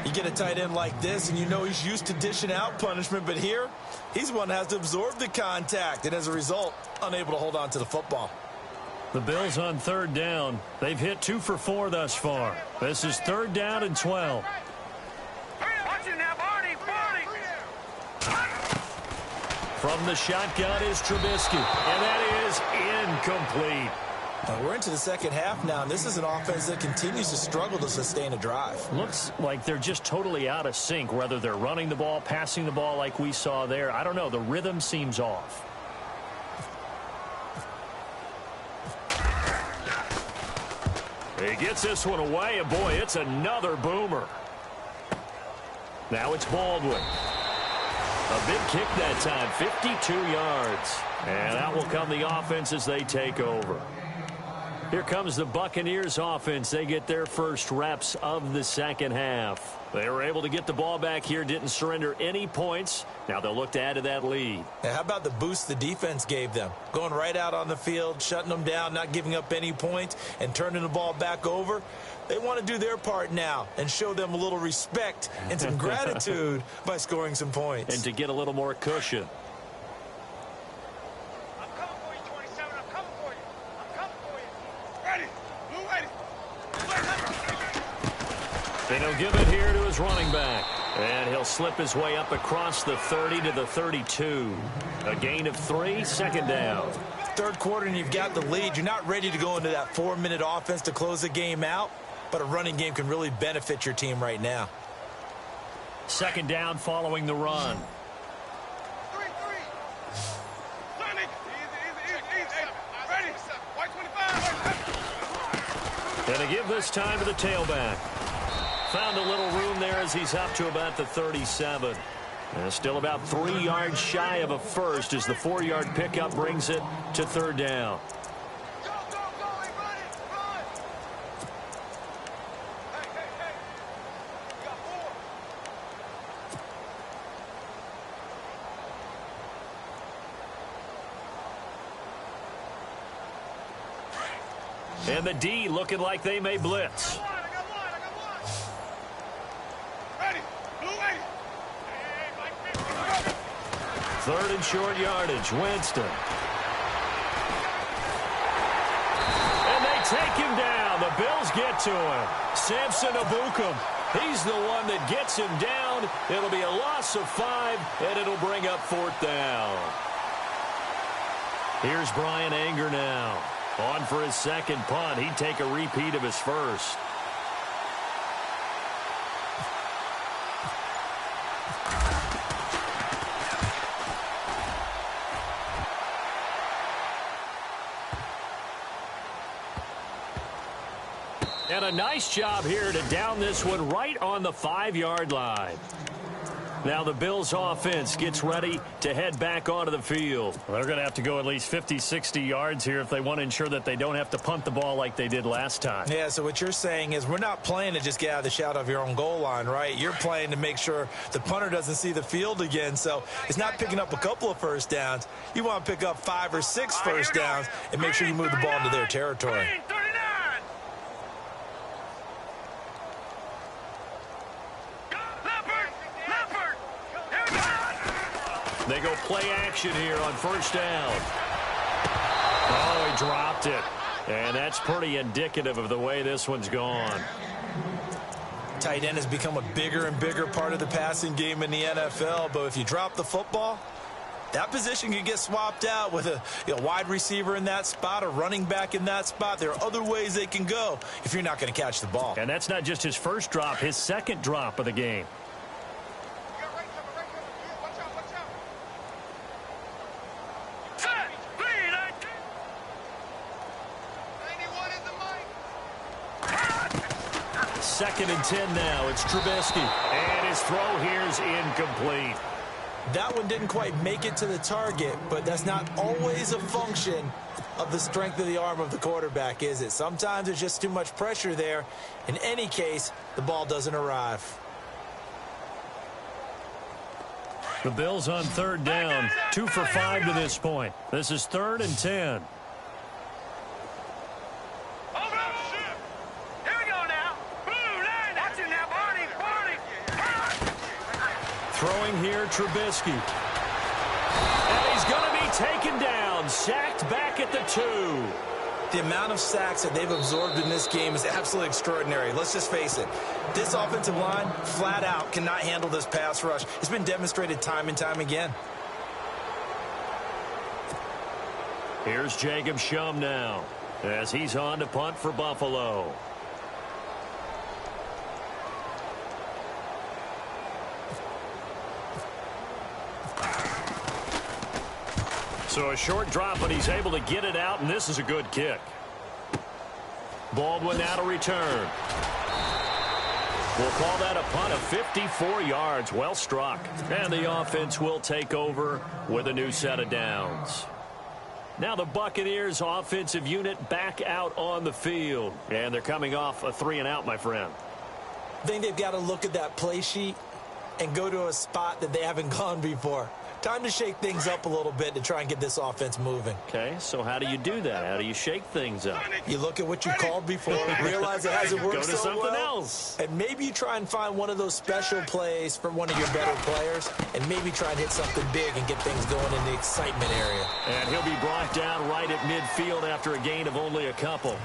You get a tight end like this, and you know he's used to dishing out punishment, but here, he's one that has to absorb the contact, and as a result, unable to hold on to the football. The Bills on third down. They've hit 2 for 4 thus far. This is 3rd down and 12. From the shotgun is Trubisky, and that is incomplete. Now we're into the second half now, and this is an offense that continues to struggle to sustain a drive. Looks like they're just totally out of sync, whether they're running the ball, passing the ball like we saw there. I don't know. The rhythm seems off. He gets this one away, and boy, it's another boomer. Now it's Baldwin. A big kick that time, 52 yards. And out will come the offense as they take over. Here comes the Buccaneers offense. They get their first reps of the second half. They were able to get the ball back here, didn't surrender any points. Now they'll look to add to that lead. Now, how about the boost the defense gave them? Going right out on the field, shutting them down, not giving up any points, and turning the ball back over. They want to do their part now and show them a little respect and some gratitude by scoring some points. And to get a little more cushion. And he'll give it here to his running back. And he'll slip his way up across the 30 to the 32. A gain of 3, 2nd down. Third quarter and you've got the lead. You're not ready to go into that 4-minute offense to close the game out, but a running game can really benefit your team right now. 2nd down following the run. And to give this time to the tailback. Found a little room there as he's up to about the 37. And still about 3 yards shy of a first as the 4-yard pickup brings it to 3rd down. And the D looking like they may blitz. Third and short yardage, Winston. And they take him down. The Bills get to him. Samson Abukum. He's the one that gets him down. It'll be a loss of 5, and it'll bring up 4th down. Here's Brian Anger now. On for his 2nd punt. He'd take a repeat of his first. And a nice job here to down this one right on the 5-yard line. Now the Bills offense gets ready to head back onto the field. Well, they're going to have to go at least 50, 60 yards here if they want to ensure that they don't have to punt the ball like they did last time. Yeah, so what you're saying is we're not playing to just get out of the shadow of your own goal line, right? You're playing to make sure the punter doesn't see the field again. So it's not picking up a couple of first downs. You want to pick up 5 or 6 first downs and make sure you move the ball into their territory. They go play action here on 1st down. Oh, he dropped it. And that's pretty indicative of the way this one's gone. Tight end has become a bigger and bigger part of the passing game in the NFL, but if you drop the football, that position can get swapped out with a wide receiver in that spot, a running back in that spot. There are other ways they can go if you're not going to catch the ball. And that's not just his first drop, his second drop of the game. Second and 10 now. It's Trubisky. And his throw here is incomplete. That one didn't quite make it to the target, but that's not always a function of the strength of the arm of the quarterback, is it? Sometimes there's just too much pressure there. In any case, the ball doesn't arrive. The Bills on third down. 2 for 5 to this point. This is 3rd and 10. Throwing here, Trubisky. And he's going to be taken down. Sacked back at the 2. The amount of sacks that they've absorbed in this game is absolutely extraordinary. Let's just face it. This offensive line, flat out, cannot handle this pass rush. It's been demonstrated time and time again. Here's Jacob Shum now as he's on to punt for Buffalo. So a short drop, but he's able to get it out, and this is a good kick. Baldwin now to return. We'll call that a punt of 54 yards. Well struck. And the offense will take over with a new set of downs. Now the Buccaneers offensive unit back out on the field. And they're coming off a 3-and-out, my friend. I think they've got to look at that play sheet and go to a spot that they haven't gone before. Time to shake things up a little bit to try and get this offense moving. Okay, so how do you do that? How do you shake things up? You look at what you called before, realize it hasn't worked Go to so something well, else. and maybe you try and find one of those special plays from one of your better players, and maybe try and hit something big and get things going in the excitement area. And he'll be brought down right at midfield after a gain of only a couple.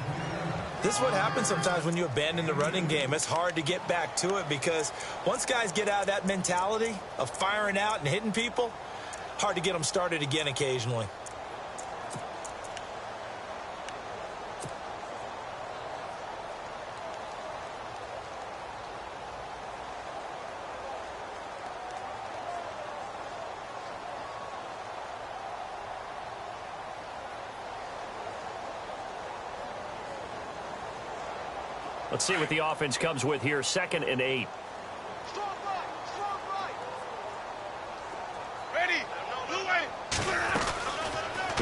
This is what happens sometimes when you abandon the running game. It's hard to get back to it because once guys get out of that mentality of firing out and hitting people, hard to get them started again occasionally. Let's see what the offense comes with here. 2nd and 8. Strong right. Ready.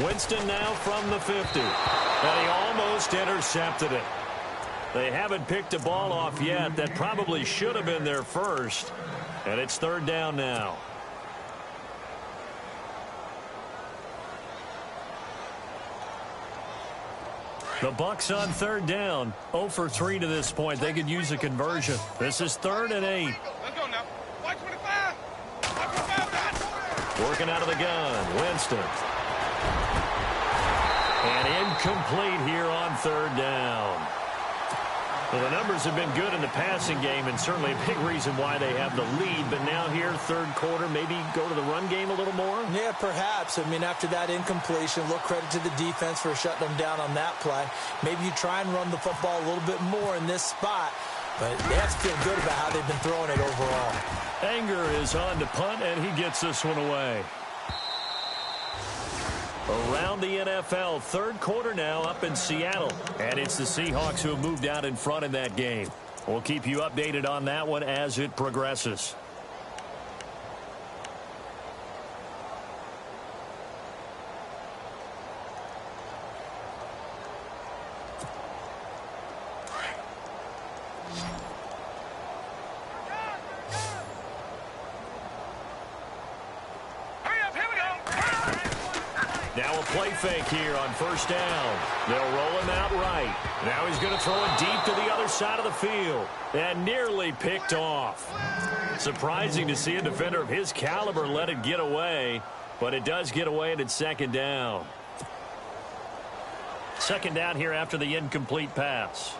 Winston now from the 50. And he almost intercepted it. They haven't picked a ball off yet. That probably should have been their first. And it's 3rd down now. The Bucs on 3rd down. 0 for 3 to this point. They could use a conversion. This is 3rd and 8. Let's go now. 125. Working out of the gun. Winston. And incomplete here on 3rd down. Well, the numbers have been good in the passing game and certainly a big reason why they have the lead. But now here, 3rd quarter, maybe go to the run game a little more? Yeah, perhaps. I mean, after that incompletion, look, credit to the defense for shutting them down on that play. Maybe you try and run the football a little bit more in this spot. But they have to feel good about how they've been throwing it overall. Anger is on to punt, and he gets this one away. Around the NFL, 3rd quarter now up in Seattle. And it's the Seahawks who have moved out in front in that game. We'll keep you updated on that one as it progresses. Now a play fake here on 1st down. They'll roll him out right. Now he's going to throw it deep to the other side of the field. And nearly picked off. Surprising to see a defender of his caliber let it get away. But it does get away and it's 2nd down. Second down here after the incomplete pass.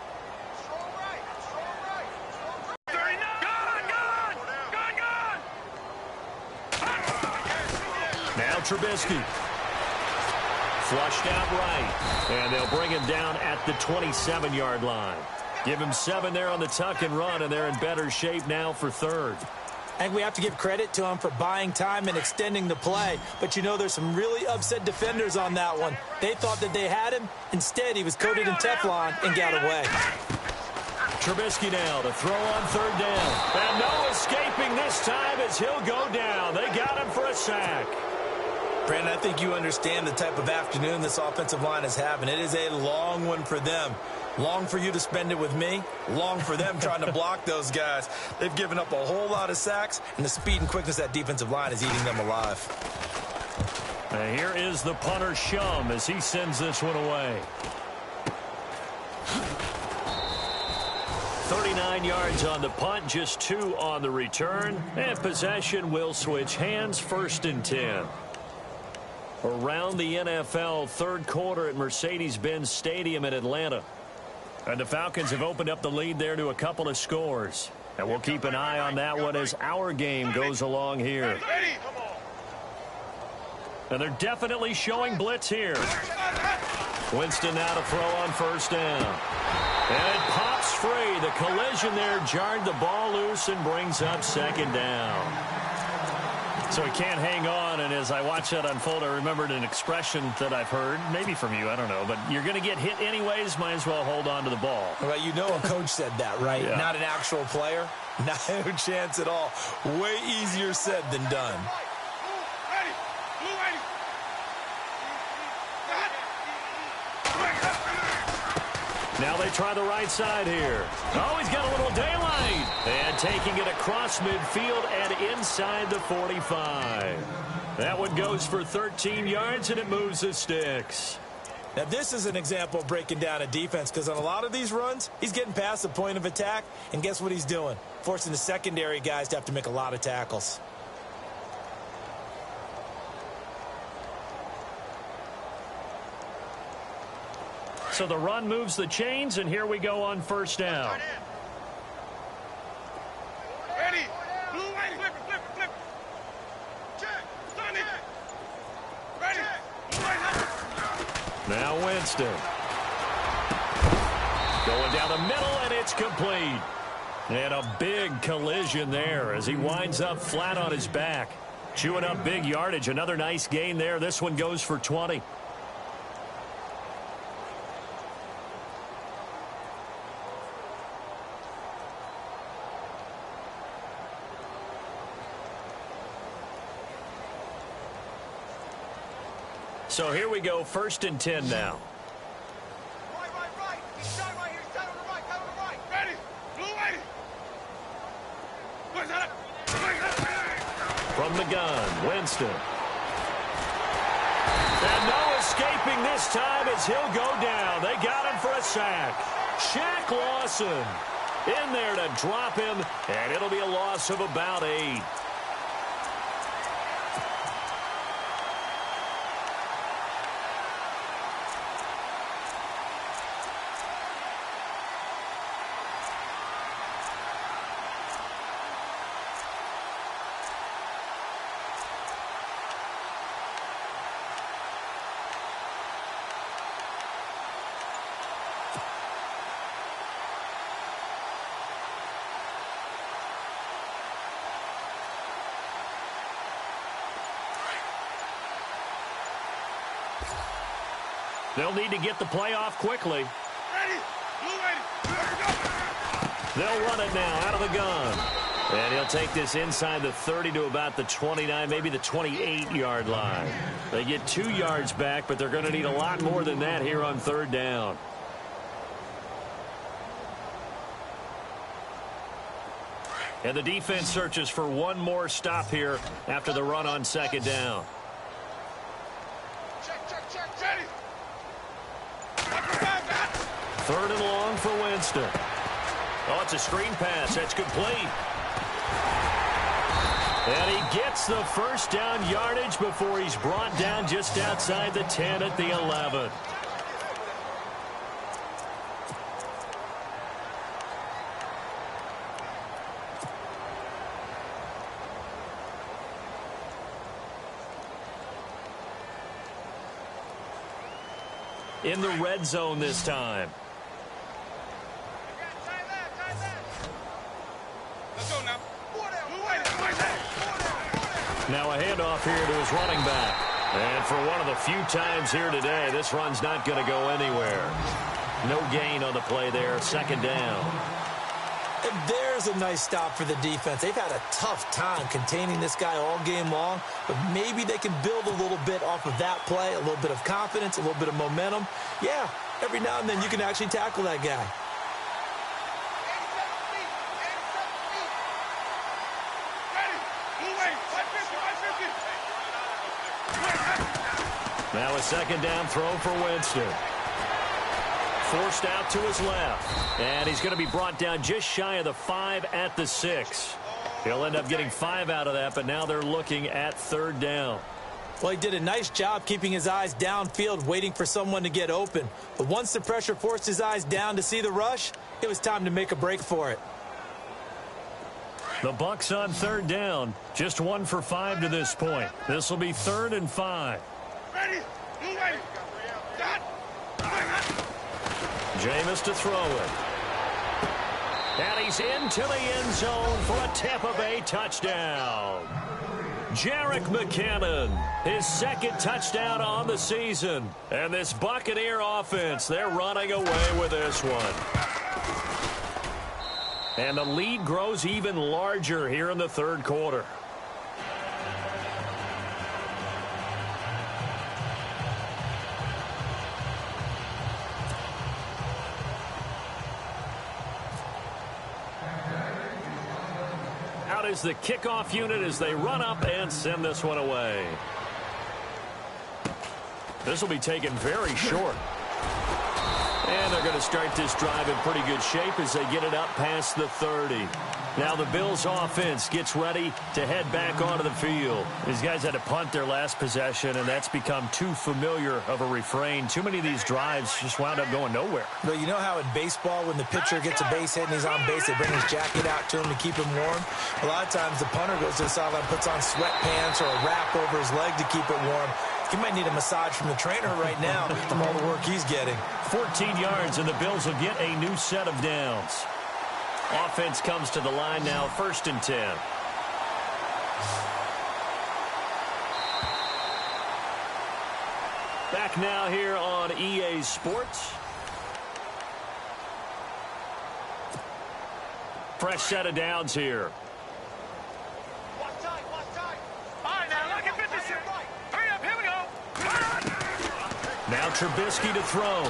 Now Trubisky. Flushed out right. And they'll bring him down at the 27-yard line. Give him 7 there on the tuck and run, and they're in better shape now for third. I think we have to give credit to him for buying time and extending the play. But, you know, there's some really upset defenders on that one. They thought that they had him. Instead, he was coated in Teflon and got away. Trubisky now to throw on third down. And no escaping this time as he'll go down. They got him for a sack. Brandon, I think you understand the type of afternoon this offensive line is having. It is a long one for them. Long for you to spend it with me. Long for them trying to block those guys. They've given up a whole lot of sacks, and the speed and quickness of that defensive line is eating them alive. And here is the punter, Shum, as he sends this one away. 39 yards on the punt, just 2 on the return. And possession will switch hands, 1st and 10. Around the NFL, third quarter at Mercedes-Benz Stadium in Atlanta. And the Falcons have opened up the lead there to a couple of scores. And we'll keep an eye on that one as our game goes along here. And they're definitely showing blitz here. Winston now to throw on first down. And it pops free. The collision there jarred the ball loose and brings up second down. So he can't hang on, and as I watch that unfold, I remembered an expression that I've heard, maybe from you, I don't know, but you're going to get hit anyways, might as well hold on to the ball. Well, you know a coach said that, right? Yeah. Not an actual player. No chance at all. Way easier said than done. Now they try the right side here. Oh, he's got a little daylight. And taking it across midfield and inside the 45. That one goes for 13 yards, and it moves the sticks. Now, this is an example of breaking down a defense, because on a lot of these runs, he's getting past the point of attack, and guess what he's doing? Forcing the secondary guys to have to make a lot of tackles. So the run moves the chains, and here we go on first down. Ready. Blue, white, flip it, flip it, flip it. Check. Sunny. Ready. Blue, white, Now Winston. Going down the middle, and it's complete. And a big collision there as he winds up flat on his back. Chewing up big yardage. Another nice gain there. This one goes for 20. So here we go, 1st and 10 now. right. He's down right here. He's down on the right. Down on the right. Ready. Blue, white. What's that? From the gun, Winston. And no escaping this time as he'll go down. They got him for a sack. Shaq Lawson in there to drop him, and it'll be a loss of about 8. They'll need to get the play off quickly. Ready. Blue, white. They'll run it now out of the gun. And he'll take this inside the 30 to about the 29, maybe the 28-yard line. They get 2 yards back, but they're going to need a lot more than that here on third down. And the defense searches for one more stop here after the run on second down. Check. Ready. 3rd and long for Winston. Oh, it's a screen pass. That's complete. And he gets the first down yardage before he's brought down just outside the 10 at the 11. in the red zone this time. Let's go now. Now a handoff here to his running back. And for one of the few times here today, this run's not going to go anywhere. No gain on the play there, second down. And there's a nice stop for the defense. They've had a tough time containing this guy all game long, but maybe they can build a little bit off of that play, a little bit of confidence, a little bit of momentum. Yeah, every now and then you can actually tackle that guy. Now a second down throw for Winston. Forced out to his left. And he's going to be brought down just shy of the 5 at the 6. He'll end up getting 5 out of that, but now they're looking at third down. Well, he did a nice job keeping his eyes downfield, waiting for someone to get open. But once the pressure forced his eyes down to see the rush, it was time to make a break for it. The Bucks on third down. Just 1 for 5 to this point. This will be 3rd and 5. Ready? Move ready. Dot. Jameis to throw it. And he's into the end zone for a Tampa Bay touchdown. Jerick McKinnon, his second touchdown on the season. And this Buccaneer offense, they're running away with this one. And the lead grows even larger here in the third quarter. Out is the kickoff unit as they run up and send this one away. This will be taken very short. And they're going to start this drive in pretty good shape as they get it up past the 30. Now the Bills offense gets ready to head back onto the field. These guys had to punt their last possession, and that's become too familiar of a refrain. Too many of these drives just wound up going nowhere. But you know how in baseball, when the pitcher gets a base hit and he's on base, they bring his jacket out to him to keep him warm? A lot of times the punter goes to the sideline, puts on sweatpants or a wrap over his leg to keep it warm. He might need a massage from the trainer right now from all the work he's getting. 14 yards, and the Bills will get a new set of downs. Offense comes to the line now, 1st and 10. Back now here on EA Sports. Fresh set of downs here. Now Trubisky to throw.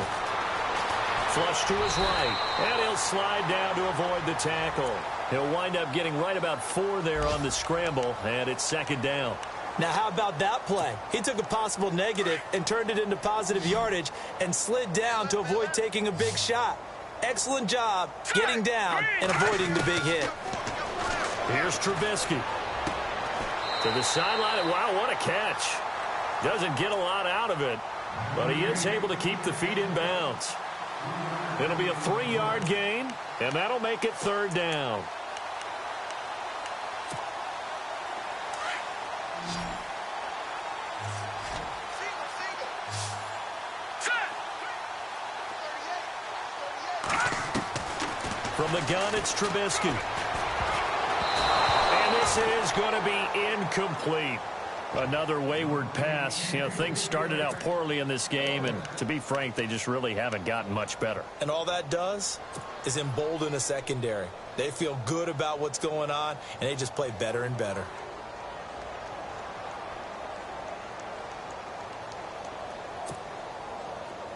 Flush to his right. And he'll slide down to avoid the tackle. He'll wind up getting right about 4 there on the scramble, and it's second down. Now, how about that play? He took a possible negative and turned it into positive yardage and slid down to avoid taking a big shot. Excellent job getting down and avoiding the big hit. Here's Trubisky. To the sideline. Wow, what a catch. Doesn't get a lot out of it, but he is able to keep the feet in bounds. It'll be a 3-yard gain, and that'll make it third down. From the gun, it's Trubisky. And this is going to be incomplete. Another wayward pass. You know, things started out poorly in this game, and to be frank, they just really haven't gotten much better. And all that does is embolden a secondary. They feel good about what's going on, and they just play better and better.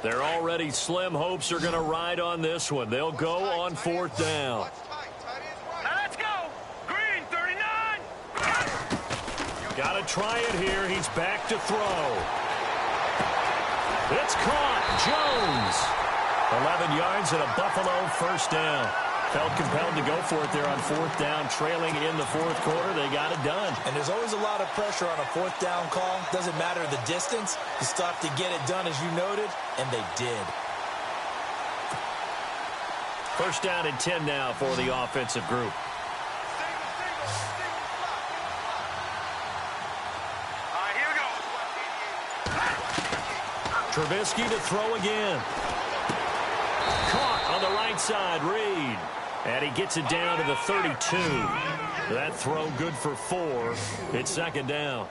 They're already slim hopes are going to ride on this one. They'll go on 4th down. Let's go. Green 39. Got to try it here. He's back to throw. It's caught. Jones. 11 yards and a Buffalo first down. Felt compelled to go for it there on 4th down, trailing in the 4th quarter. They got it done. And there's always a lot of pressure on a 4th down call. Doesn't matter the distance. You still have to get it done, as you noted, and they did. First down and 10 now for the offensive group. Trubisky to throw again. Caught on the right side, Reed. And he gets it down to the 32. That throw good for 4. It's second down.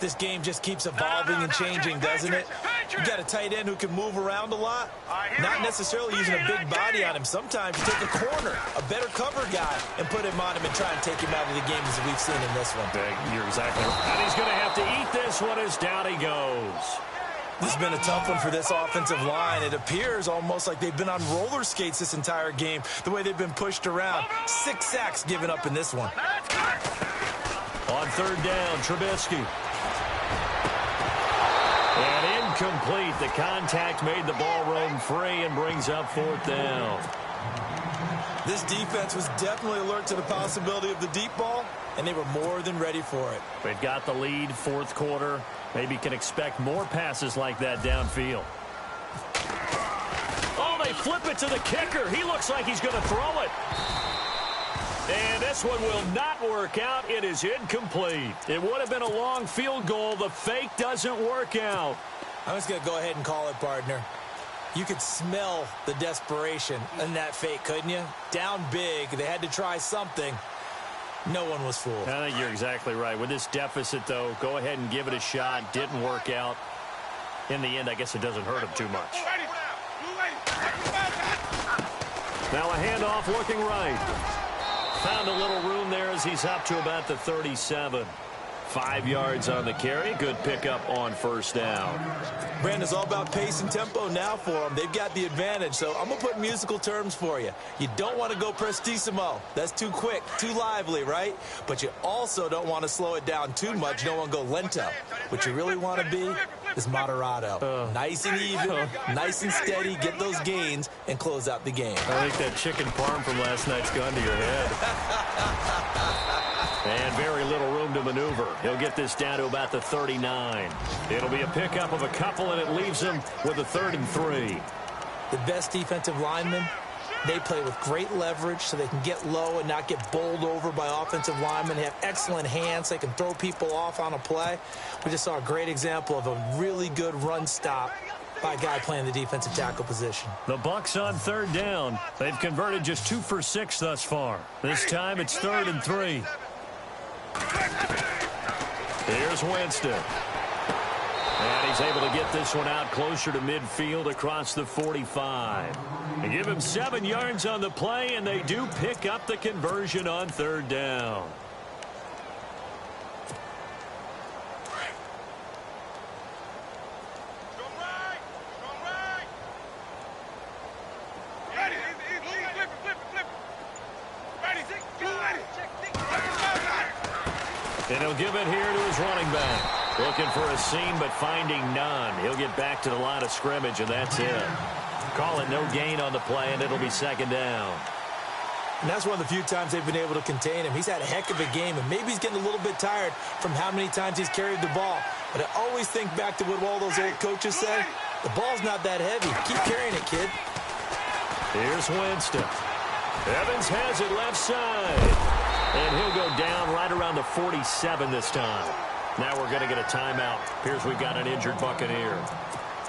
This game just keeps evolving and changing, doesn't it? You got a tight end who can move around a lot, not necessarily using a big body on him. Sometimes you take a corner, a better cover guy, and put him on him and try and take him out of the game as we've seen in this one. You're exactly right. And he's going to have to eat this one as down he goes. This has been a tough one for this offensive line. It appears almost like they've been on roller skates this entire game, the way they've been pushed around. 6 sacks given up in this one. On third down, Trubisky. And incomplete. The contact made the ball roam free and brings up fourth down. This defense was definitely alert to the possibility of the deep ball, and they were more than ready for it. They've got the lead, fourth quarter. Maybe can expect more passes like that downfield. Oh, they flip it to the kicker. He looks like he's going to throw it. And this one will not work out. It is incomplete. It would have been a long field goal. The fake doesn't work out. I'm just going to go ahead and call it, partner. You could smell the desperation in that fake, couldn't you? Down big. They had to try something. No one was fooled. I think you're exactly right. With this deficit, though, go ahead and give it a shot. Didn't work out. In the end, I guess it doesn't hurt him too much. Now a handoff looking right. Found a little room there as he's up to about the 37. 5 yards on the carry. Good pickup on first down. Brandon's all about pace and tempo now for them. They've got the advantage, so I'm going to put musical terms for you. You don't want to go prestissimo. That's too quick, too lively, right? But you also don't want to slow it down too much. You don't want to go lento. What you really want to be is moderato. Nice and even, nice and steady, get those gains, and close out the game. I think that chicken parm from last night's gone to your head. And very little room to maneuver. He'll get this down to about the 39. It'll be a pickup of a couple, and it leaves him with a 3rd and 3. The best defensive linemen, they play with great leverage so they can get low and not get bowled over by offensive linemen. They have excellent hands. They can throw people off on a play. We just saw a great example of a really good run stop by a guy playing the defensive tackle position. The Bucs on third down. They've converted just 2 for 6 thus far. This time it's 3rd and 3. Here's Winston. And he's able to get this one out closer to midfield across the 45. They give him 7 yards on the play, and they do pick up the conversion on third down. And he'll give it here to his running back. Looking for a seam, but finding none. He'll get back to the line of scrimmage, and that's it. Call it no gain on the play, and it'll be second down. And that's one of the few times they've been able to contain him. He's had a heck of a game, and maybe he's getting a little bit tired from how many times he's carried the ball. But I always think back to what all those old coaches say. The ball's not that heavy. Keep carrying it, kid. Here's Winston. Evans has it left side. And he'll go down right around the 47 this time. Now we're going to get a timeout. Appears we've got an injured Buccaneer.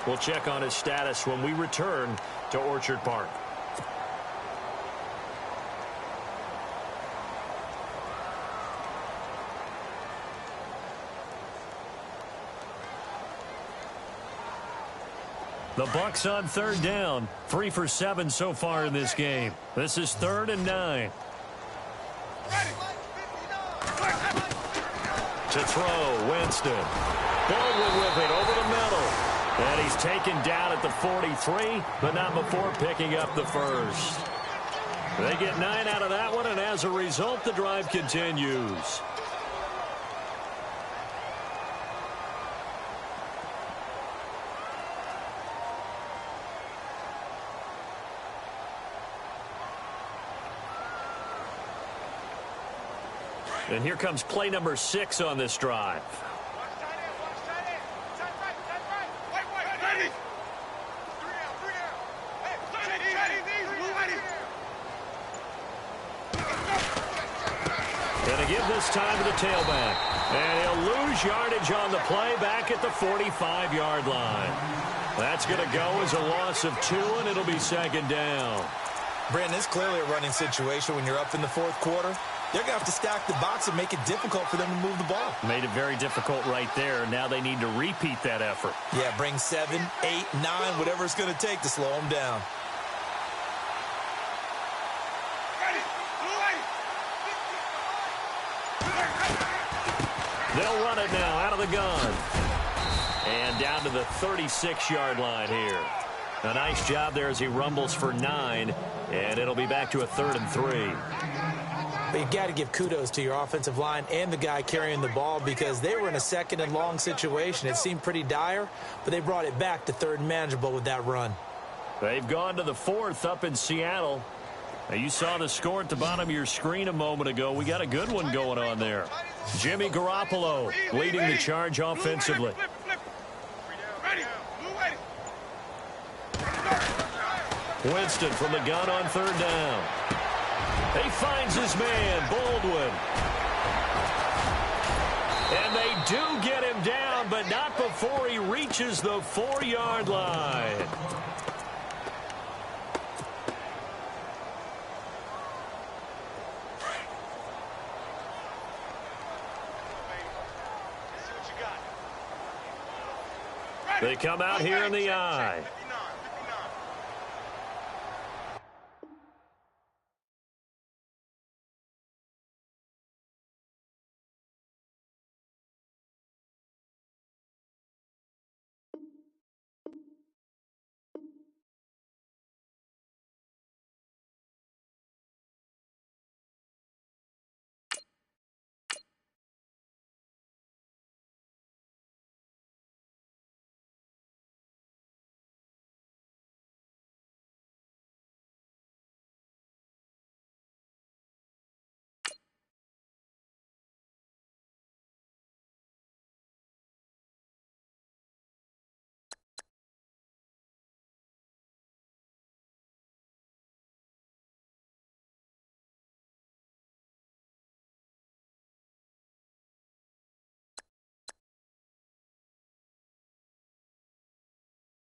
We'll check on his status when we return to Orchard Park. The Bucs on third down. 3 for 7 so far in this game. This is 3rd and 9. To throw, Winston. Baldwin with it over the middle. And he's taken down at the 43, but not before picking up the first. They get 9 out of that one, and as a result, the drive continues. And here comes play number 6 on this drive. Going to give this time to the tailback. And he'll lose yardage on the play back at the 45-yard line. That's going to go as a loss of 2, and it'll be second down. Brandon, it's clearly a running situation when you're up in the fourth quarter. They're going to have to stack the box and make it difficult for them to move the ball. Made it very difficult right there. Now they need to repeat that effort. Yeah, bring 7, 8, 9, whatever it's going to take to slow them down. They'll run it now out of the gun. And down to the 36-yard line here. A nice job there as he rumbles for 9. And it'll be back to a 3rd and 3. But you've got to give kudos to your offensive line and the guy carrying the ball because they were in a 2nd and long situation. It seemed pretty dire, but they brought it back to 3rd and manageable with that run. They've gone to the 4th up in Seattle. Now, you saw the score at the bottom of your screen a moment ago. We got a good one going on there. Jimmy Garoppolo leading the charge offensively. Winston from the gun on 3rd down. He finds his man, Baldwin. And they do get him down, but not before he reaches the 4-yard line. They come out here in the I.